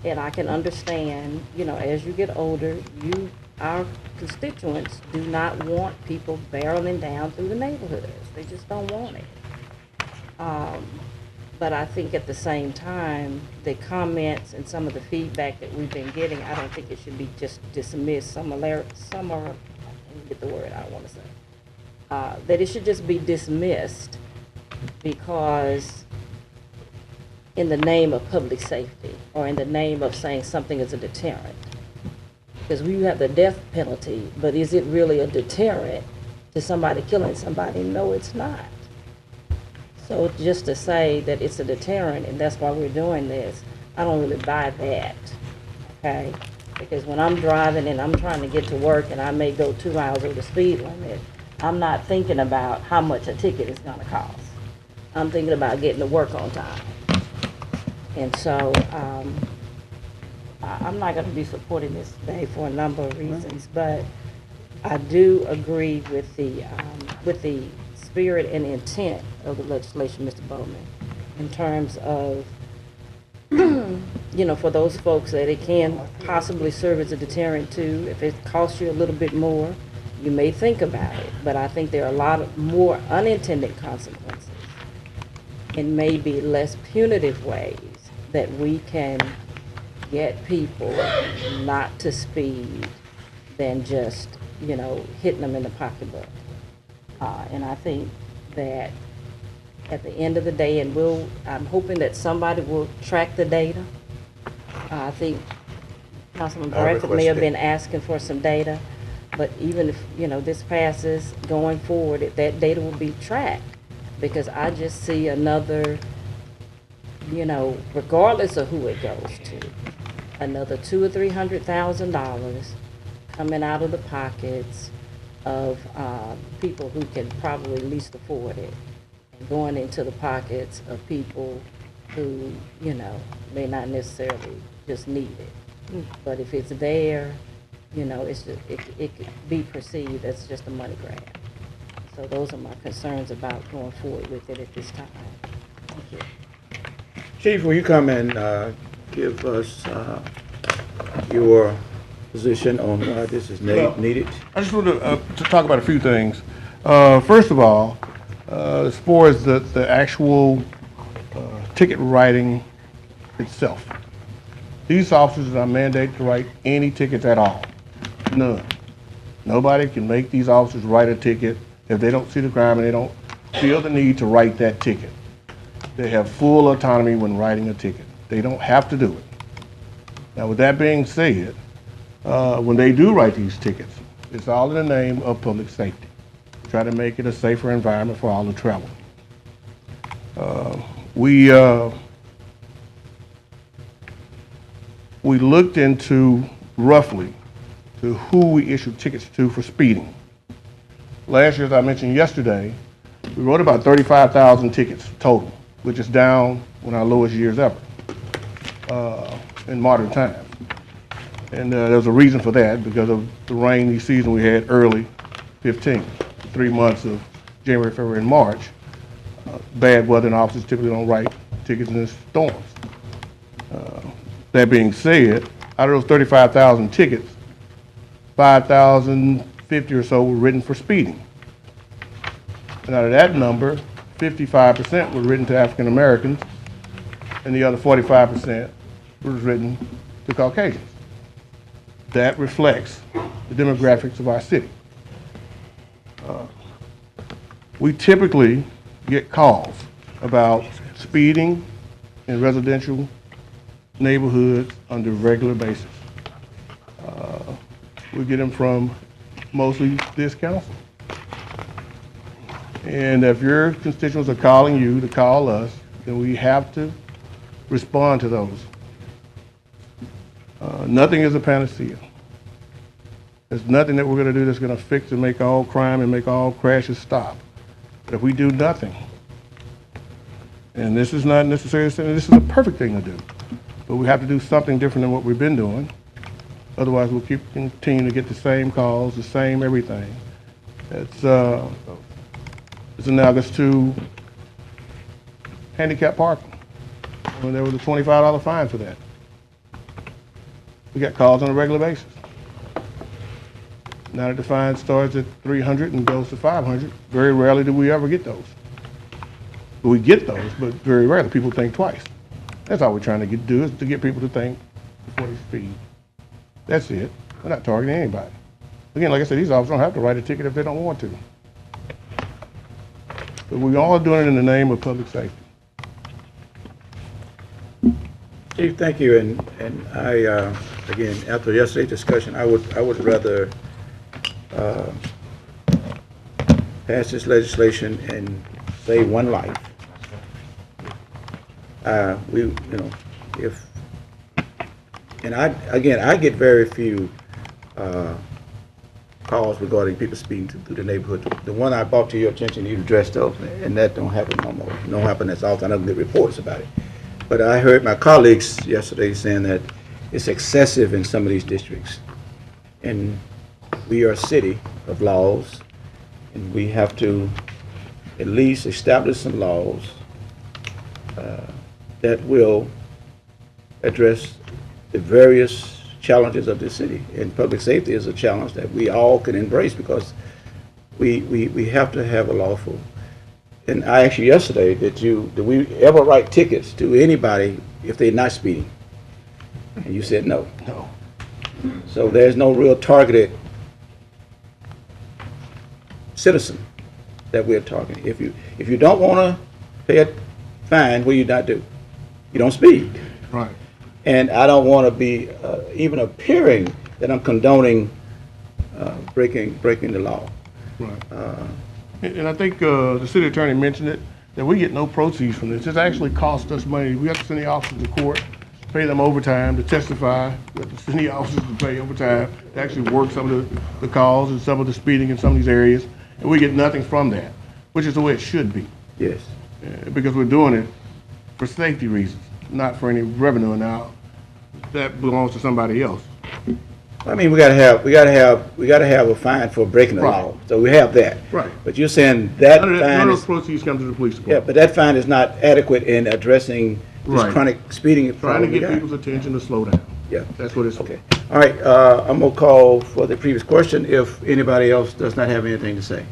And I can understand, you know, as you get older, our constituents do not want people barreling down through the neighborhoods. They just don't want it. But I think at the same time, the comments and some of the feedback that we've been getting, I don't think it should be just dismissed. Let me get the word I want to say. That it should just be dismissed because in the name of public safety or in the name of saying something is a deterrent. Because we have the death penalty, but is it really a deterrent to somebody killing somebody? No, it's not. So just to say that it's a deterrent and that's why we're doing this, I don't really buy that, okay? Because when I'm driving and I'm trying to get to work and I may go 2 miles over the speed limit, I'm not thinking about how much a ticket is gonna cost. I'm thinking about getting to work on time. And so, I'm not going to be supporting this today for a number of reasons, but I do agree with the spirit and intent of the legislation, Mr. Bowman, in terms of, you know, for those folks that it can possibly serve as a deterrent too. If it costs you a little bit more, you may think about it, but I think there are a lot of more unintended consequences in maybe less punitive ways that we can get people not to speed than just, you know, hitting them in the pocketbook. And I think that at the end of the day, and I'm hoping that somebody will track the data. I think Councilman Bradford may have been asking for some data, but even if, you know, this passes going forward, that data will be tracked, because I just see another, you know, regardless of who it goes to, another $200,000 or $300,000 coming out of the pockets of people who can probably least afford it, and going into the pockets of people who, you know, may not necessarily just need it. But if it's there, you know, it's just, it could be perceived as just a money grab. So those are my concerns about going forward with it at this time. Thank you. Chief, will you come and give us your position on why this is needed? I just want to talk about a few things. First of all, as far as the actual ticket writing itself, these officers are mandated to write any tickets at all. None. Nobody can make these officers write a ticket if they don't see the crime and they don't feel the need to write that ticket. They have full autonomy when writing a ticket. They don't have to do it. Now, with that being said, when they do write these tickets, it's all in the name of public safety. Try to make it a safer environment for all the travel. We looked into roughly to who we issued tickets to for speeding. Last year, as I mentioned yesterday, we wrote about 35,000 tickets total, which is down one of our lowest years ever in modern times. And there's a reason for that, because of the rainy season we had early 15, 3 months of January, February, and March. Bad weather, and officers typically don't write tickets in the storms. That being said, out of those 35,000 tickets, 5,050 or so were written for speeding. And out of that number, 55% were written to African Americans, and the other 45% was written to Caucasians. That reflects the demographics of our city. We typically get calls about speeding in residential neighborhoods on a regular basis. We get them from mostly this council. And if your constituents are calling you to call us, then we have to respond to those. Nothing is a panacea. There's nothing that we're going to do that's going to fix and make all crime and make all crashes stop. But if we do nothing, And this is not necessarily saying this is a perfect thing to do. But we have to do something different than what we've been doing. Otherwise, we'll continue to get the same calls, the same everything. It's analogous to handicap parking, when there was a $25 fine for that. We got calls on a regular basis. Now that the fine starts at $300 and goes to $500, very rarely do we ever get those. We get those, but very rarely people think twice. That's all we're trying to do, is to get people to think before they speed. That's it. We're not targeting anybody. Again, like I said, these officers don't have to write a ticket if they don't want to. But we all are doing it in the name of public safety. Chief, thank you, and I, again, after yesterday's discussion, I would rather pass this legislation and save one life. I get very few calls regarding people speeding through the neighborhood. The one I brought to your attention, you addressed those, and that don't happen no more. Don't happen as often. I don't get reports about it. But I heard my colleagues yesterday saying that it's excessive in some of these districts. And we are a city of laws, and we have to at least establish some laws that will address the various challenges of the city. And public safety is a challenge that we all can embrace, because we have to have a lawful. And I asked you yesterday, do we ever write tickets to anybody if they're not speeding? And you said no. No. So there's no real targeted citizen that we're targeting. If you don't want to pay a fine, what do you not do? You don't speed. Right. And I don't want to be even appearing that I'm condoning breaking the law. Right. And I think the city attorney mentioned it, that we get no proceeds from this. It actually costs us money. We have to send the officers to court, pay them overtime to testify. We have to send the officers to pay overtime to actually work some of the calls and some of the speeding in some of these areas. And we get nothing from that, which is the way it should be. Yes. Because we're doing it for safety reasons, not for any revenue. Now, that belongs to somebody else. I mean, we gotta have a fine for breaking the law. So we have that. Right. But you're saying that None fine of is, those proceeds come to the police department. yeah, but that fine is not adequate in addressing this Right. chronic speeding Trying problem to we get got. people's attention to slow down. Yeah. That's what it's for. Okay. All right. I'm gonna call for the previous question if anybody else does not have anything to say.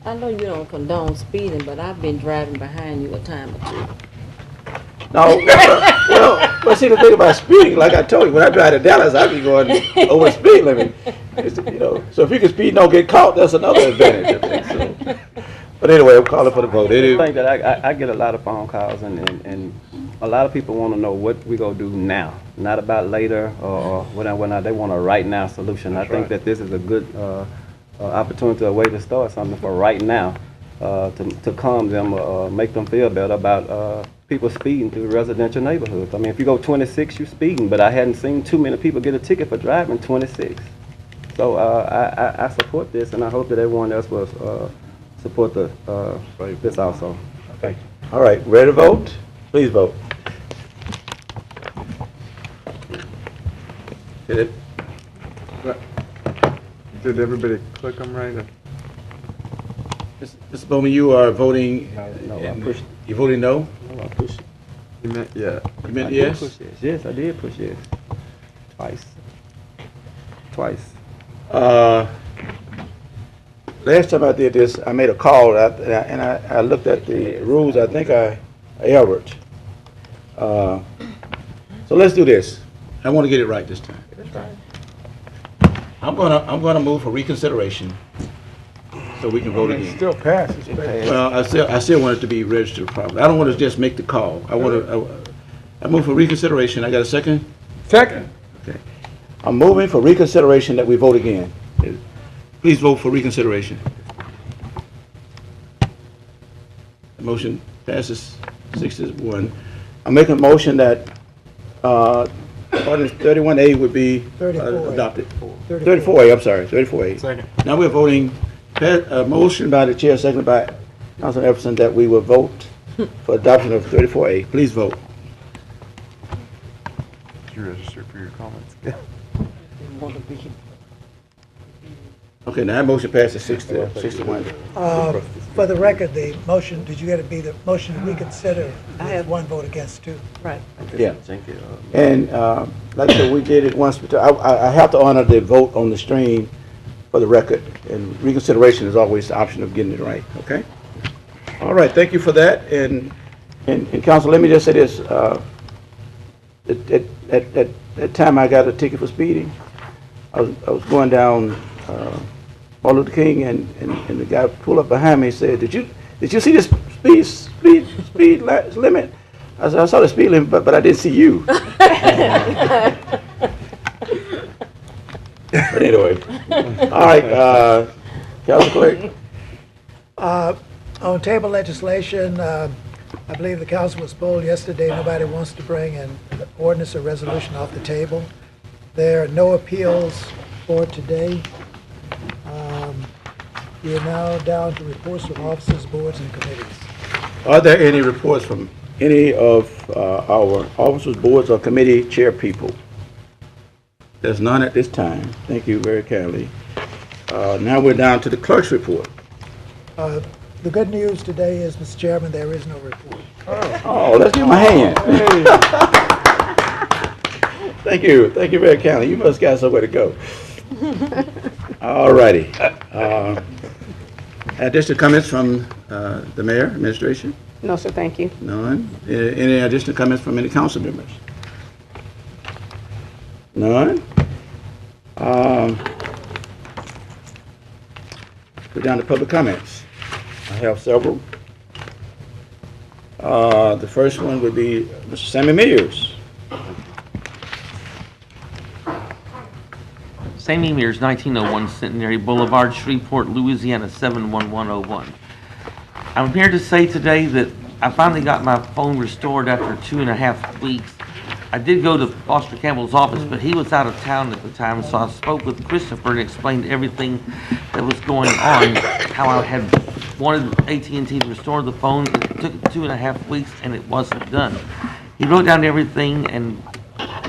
I know you don't condone speeding, but I've been driving behind you a time or two. No, well, see, the thing about speeding, like I told you, when I drive to Dallas, I be going over the speed limit. So if you can speed and don't get caught, that's another advantage, I think. So. But anyway, I'm calling for the vote. I think that I get a lot of phone calls, and a lot of people want to know what we gonna do now, not about later or when they want a right now solution. I think that this is a good opportunity, a way to start something for right now, to calm them, make them feel better about people speeding through residential neighborhoods. I mean, if you go 26, you're speeding, but I hadn't seen too many people get a ticket for driving 26. So I support this, and I hope that everyone else will support this also. Okay. All right, ready to vote? Please vote. Hit it. Did everybody click them right? Mr. Bowman, you are voting. No, I pushed. You voting no? No, I pushed. You meant yeah. You meant I did yes? push yes. Yes, I did push yes. Twice. Last time I did this, I made a call and I looked at the rules. I think I erred. So let's do this. I want to get it right this time. I'm gonna move for reconsideration, so we can vote It again. still passes. Well, I still want it to be registered properly. I don't want to just make the call. I move for reconsideration. I got a second? Second. Okay. I'm moving for reconsideration that we vote again. Please vote for reconsideration. The motion passes 6-1. I'm making a motion that ordinance 31A would be adopted. 34A, I'm sorry, 34A. Second. Now we're voting, motion by the chair, seconded by Councilman Everson, that we will vote for adoption of 34A. Please vote. Did you register for your comments? Okay, now that motion passes 61. For the record, the motion, did you get it be the motion to reconsider with one vote against two? Right. Yeah. And like I said, we did it once, but I have to honor the vote on the stream for the record, and reconsideration is always the option of getting it right, okay? All right, thank you for that, and council, let me just say this, at that time I got a ticket for speeding. I was going down Martin Luther King, and the guy pulled up behind me and said, "Did you see this speed limit?" I said, "I saw the speed limit, but I didn't see you." But anyway, all right, Council Clerk. On table legislation, I believe the council was polled yesterday. Nobody wants to bring an ordinance or resolution off the table. There are no appeals for today. We are now down to reports from officers, boards, and committees. Are there any reports from any of our officers, boards, or committee chair people? There's none at this time. Thank you very kindly. Now we're down to the clerk's report. The good news today is, Mr. Chairman, there is no report. Oh, let's give him a hand. Thank you very kindly. You must got somewhere to go. All righty. Additional comments from the mayor, administration? No, sir, thank you. None. Any additional comments from any council members? None. Go down to public comments. I have several. The first one would be Mr. Sammy Mears. Sammy Mears, 1901 Centenary Boulevard, Shreveport, Louisiana, 71101. I'm here to say today that I finally got my phone restored after 2.5 weeks. I did go to Foster Campbell's office, but he was out of town at the time, so I spoke with Christopher and explained everything that was going on, how I had wanted AT&T to restore the phone. It took 2.5 weeks, and it wasn't done. He wrote down everything and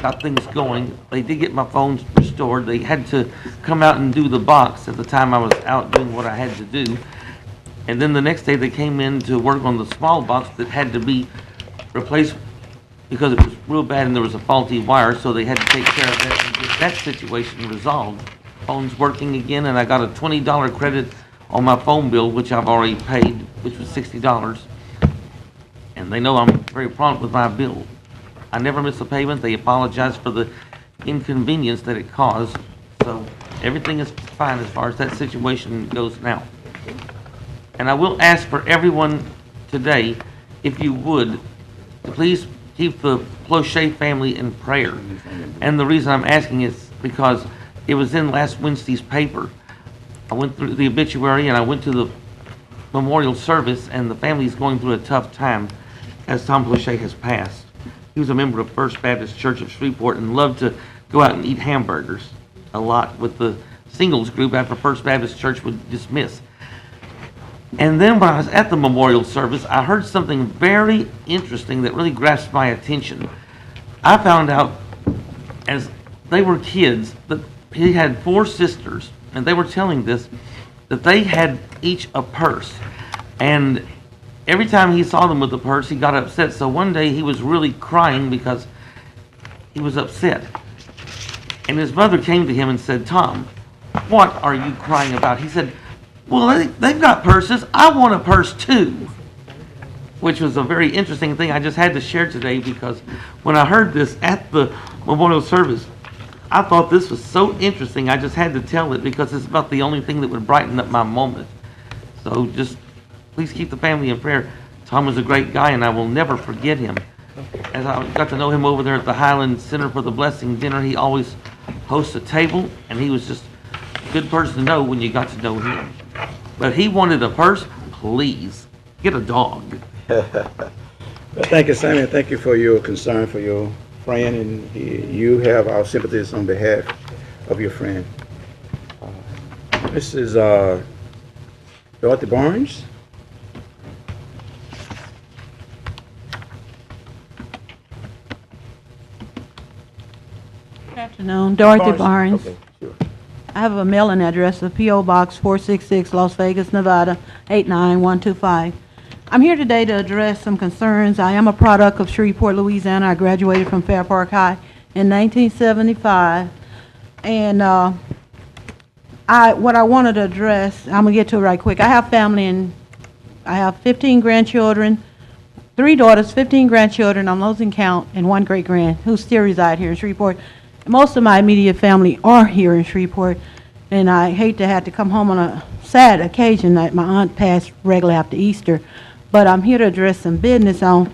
got things going. They did get my phone restored. They had to come out and do the box at the time I was out doing what I had to do. And then the next day they came in to work on the small box that had to be replaced because it was real bad and there was a faulty wire, so they had to take care of that and get that situation resolved. Phone's working again, and I got a $20 credit on my phone bill, which I've already paid, which was $60. And they know I'm very prompt with my bill. I never miss a payment. They apologize for the inconvenience that it caused. So everything is fine as far as that situation goes now. And I will ask for everyone today, if you would, to please keep the Plochet family in prayer. And the reason I'm asking is because it was in last Wednesday's paper. I went through the obituary and I went to the memorial service, and the family's going through a tough time as Tom Plochet has passed. He was a member of First Baptist Church of Shreveport and loved to go out and eat hamburgers a lot with the singles group after First Baptist Church would dismiss. And then when I was at the memorial service, I heard something very interesting that really grasped my attention. I found out as they were kids that he had 4 sisters, and they were telling this, that they had each a purse. And every time he saw them with the purse, he got upset. So one day he was really crying because he was upset. And his mother came to him and said, "Tom, what are you crying about?" He said, "Well, they've got purses. I want a purse too." Which was a very interesting thing I just had to share today, because when I heard this at the memorial service, I thought this was so interesting. I just had to tell it because it's about the only thing that would brighten up my moment. So just please keep the family in prayer. Tom was a great guy, and I will never forget him. As I got to know him over there at the Highland Center for the Blessing Dinner, he always hosts a table, and he was just a good person to know when you got to know him. But he wanted a purse. Please, get a dog. Thank you, Sammy. Thank you for your concern for your friend, and you have our sympathies on behalf of your friend. This is Dorothy Barnes. afternoon. Dorothy Barnes. Okay, sure. I have a mailing address of P.O. Box 466, Las Vegas, Nevada, 89125. I'm here today to address some concerns. I am a product of Shreveport, Louisiana. I graduated from Fair Park High in 1975. And what I wanted to address, I'm going to get to it right quick. I have family and I have 15 grandchildren, 3 daughters, 15 grandchildren, I'm losing count, and 1 great-grand who still reside here in Shreveport. Most of my immediate family are here in Shreveport, and I hate to have to come home on a sad occasion that my aunt passed regularly after Easter. But I'm here to address some business on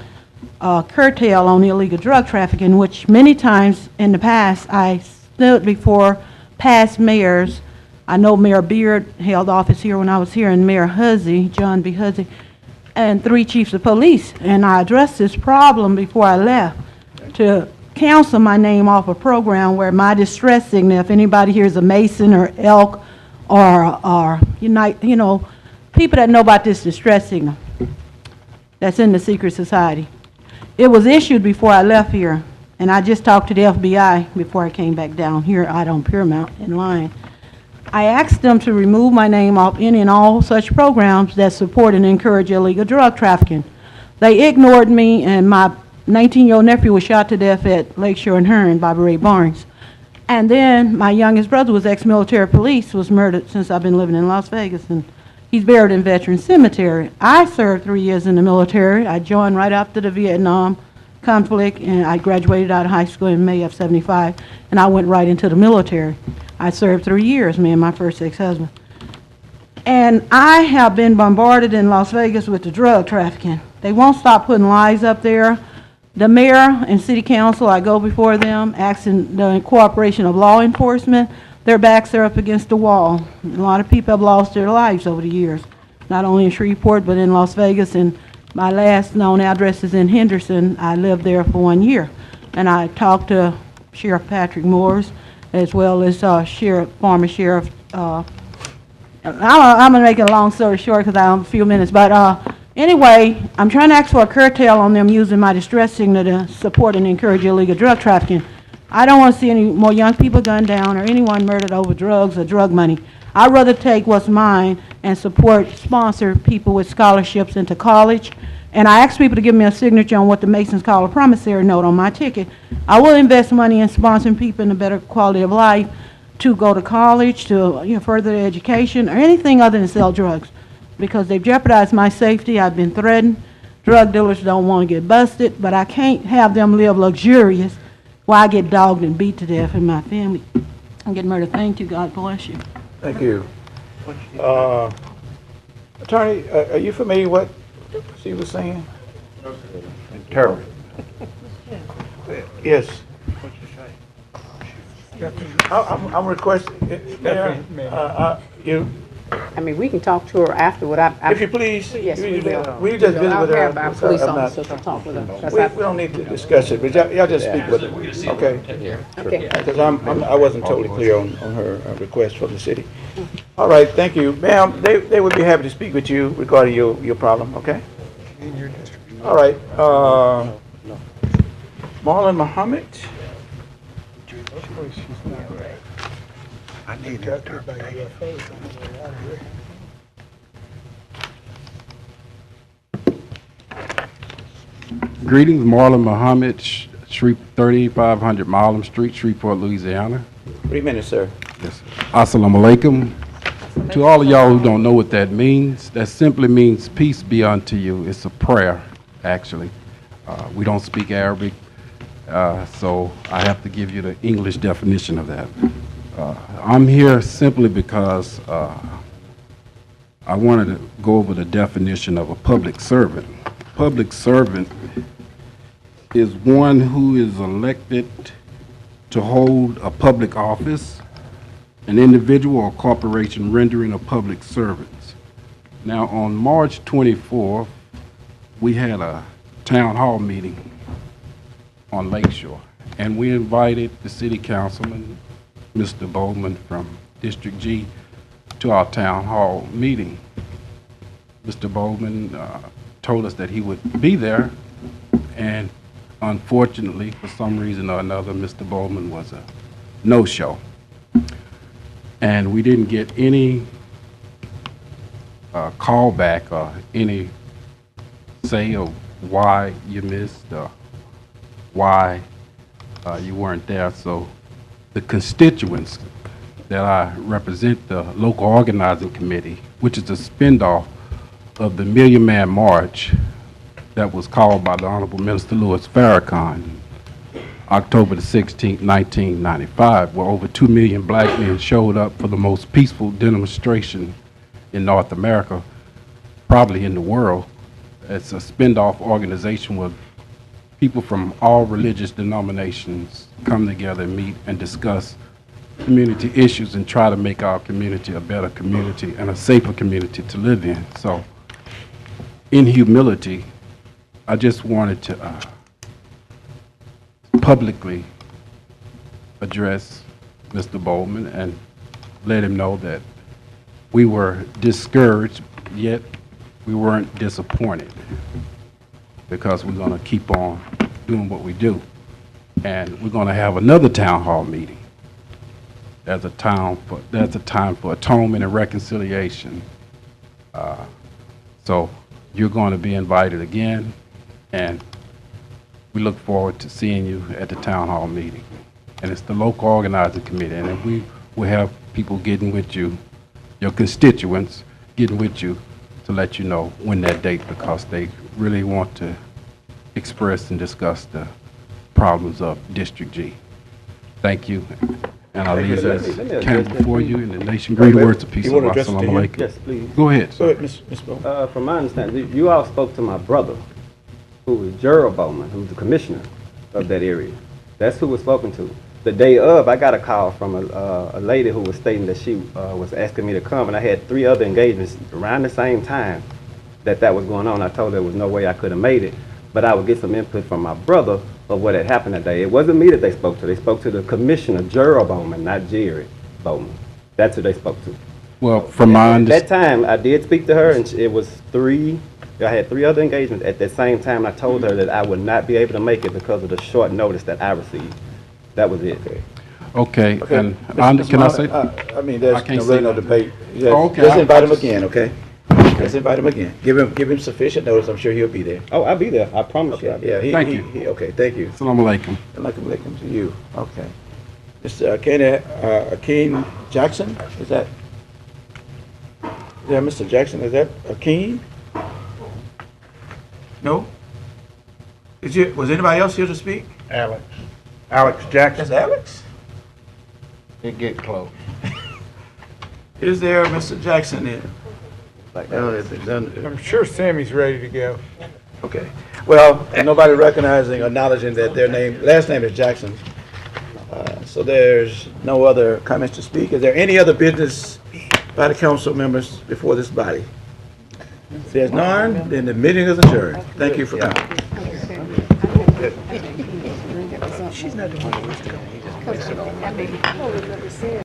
curtail on illegal drug trafficking, which many times in the past I stood before past mayors. I know Mayor Beard held office here when I was here, and Mayor Huzzy, John B. Huzzy, and 3 chiefs of police. And I addressed this problem before I left to cancel my name off a program where my distress signal, if anybody here is a Mason or Elk or Unite, you know, people that know about this distress signal that's in the secret society. It was issued before I left here, and I just talked to the FBI before I came back down here out on Paramount in line. I asked them to remove my name off any and all such programs that support and encourage illegal drug trafficking. They ignored me, and my 19-year-old nephew was shot to death at Lakeshore and Hearn by Ray Barnes. And then my youngest brother was ex-military police, was murdered since I've been living in Las Vegas, and he's buried in Veterans Cemetery. I served 3 years in the military. I joined right after the Vietnam conflict, and I graduated out of high school in May of '75, and I went right into the military. I served 3 years, me and my first ex-husband. And I have been bombarded in Las Vegas with the drug trafficking. They won't stop putting lies up there. The mayor and city council, I go before them, asking the cooperation of law enforcement. Their backs are up against the wall. A lot of people have lost their lives over the years, not only in Shreveport, but in Las Vegas. And my last known address is in Henderson. I lived there for 1 year. And I talked to Sheriff Patrick Moores, as well as former Sheriff. I'm going to make it a long story short because I have a few minutes. But anyway, I'm trying to ask for a curtail on them using my distress signal to support and encourage illegal drug trafficking. I don't want to see any more young people gunned down or anyone murdered over drugs or drug money. I'd rather take what's mine and sponsor people with scholarships into college. And I ask people to give me a signature on what the Masons call a promissory note on my ticket. I will invest money in sponsoring people in a better quality of life to go to college, to further their education, or anything other than sell drugs, because they've jeopardized my safety. I've been threatened. Drug dealers don't want to get busted, but I can't have them live luxurious while I get dogged and beat to death and my family and get murdered. Thank you. God bless you. Thank you. Attorney, are you familiar with what she was saying? Terrible. Yes. I'm requesting, Mayor, I mean, we can talk to her afterward. if you please. Yes, we will. We just visit I'll with her. have our police officers to talk with her. We don't need to discuss it, but y'all just speak with her, okay? Okay. Because I wasn't totally clear on her request from the city. All right, thank you. Ma'am, they would be happy to speak with you regarding your problem, okay? All right, Marlon Muhammad. I need interpretation. Greetings, Marlon Muhammad, 3500 Marlon Street, Shreveport, Louisiana. 3 minutes, sir. Yes. Assalamu alaikum. To all of y'all who don't know what that means, that simply means peace be unto you. It's a prayer, actually. We don't speak Arabic, so I have to give you the English definition of that. I'm here simply because I wanted to go over the definition of a public servant. Public servant is one who is elected to hold a public office, an individual or corporation rendering a public service. Now, on March 24th, we had a town hall meeting on Lakeshore, and we invited the city councilman, Mr. Bowman from District G, to our town hall meeting. Mr. Bowman told us that he would be there, and unfortunately, for some reason or another, Mr. Bowman was a no-show. And we didn't get any callback or any say of why you missed or why you weren't there. So the constituents that I represent, the local organizing committee, which is a spinoff of the Million Man March that was called by the Honorable Minister Louis Farrakhan, October the 16th, 1995, where over 2 million black men showed up for the most peaceful demonstration in North America, probably in the world. It's a spinoff organization where people from all religious denominations come together and meet and discuss community issues and try to make our community a better community and a safer community to live in. So, in humility, I just wanted to publicly address Mr. Bowman and let him know that we were discouraged, yet we weren't disappointed, because we're going to keep on doing what we do. And we're going to have another town hall meeting. There's a time for atonement and reconciliation. So you're going to be invited again, and we look forward to seeing you at the town hall meeting. And it's the local organizing committee, and we will have people getting with you, your constituents getting with you to let you know when that date, because they really want to express and discuss the problems of District G. Thank you. And I'll leave this camp before you in the nation. Great words of peace. Assalamu alaikum. Yes, please. Go ahead, Go sir. ahead, Ms. Bowman. From my understanding, you all spoke to my brother, who is Gerald Bowman, who's the commissioner of that area. That's who was spoken to. The day of, I got a call from a lady who was stating that she was asking me to come, and I had 3 other engagements around the same time that was going on. I told her there was no way I could have made it, but I would get some input from my brother of what had happened that day. It wasn't me that they spoke to. They spoke to the commissioner, Gerald Bowman, not Jerry Bowman. That's who they spoke to. Well, from my At that time, I did speak to her, and it was 3. I had 3 other engagements at that same time. I told her that I would not be able to make it because of the short notice that I received. That was it. Okay, Okay. and Mr. can I say? I mean, there's can't really say no that. debate. Okay, Let's I- invite I him just- again, okay? Let's invite him again. Give him sufficient notice. I'm sure he'll be there. Oh, I'll be there. I promise you. I'll be Yeah, there. Thank you. Okay, thank you. Assalamu alaikum. Alaikum to you. Okay. Mr. Akeem Jackson, is that? Yeah, Mr. Jackson, is that Akeem? No? Was anybody else here to speak? Alex. Alex Jackson. That's Alex? It get close. Is there Mr. Jackson here? I'm sure Sammy's ready to go. Okay. Well, and nobody recognizing, acknowledging that their last name is Jackson. So there's no other comments to speak. Is there any other business by the council members before this body? If there's none, then the meeting is adjourned. Thank you for coming. She's not the one who wants to go.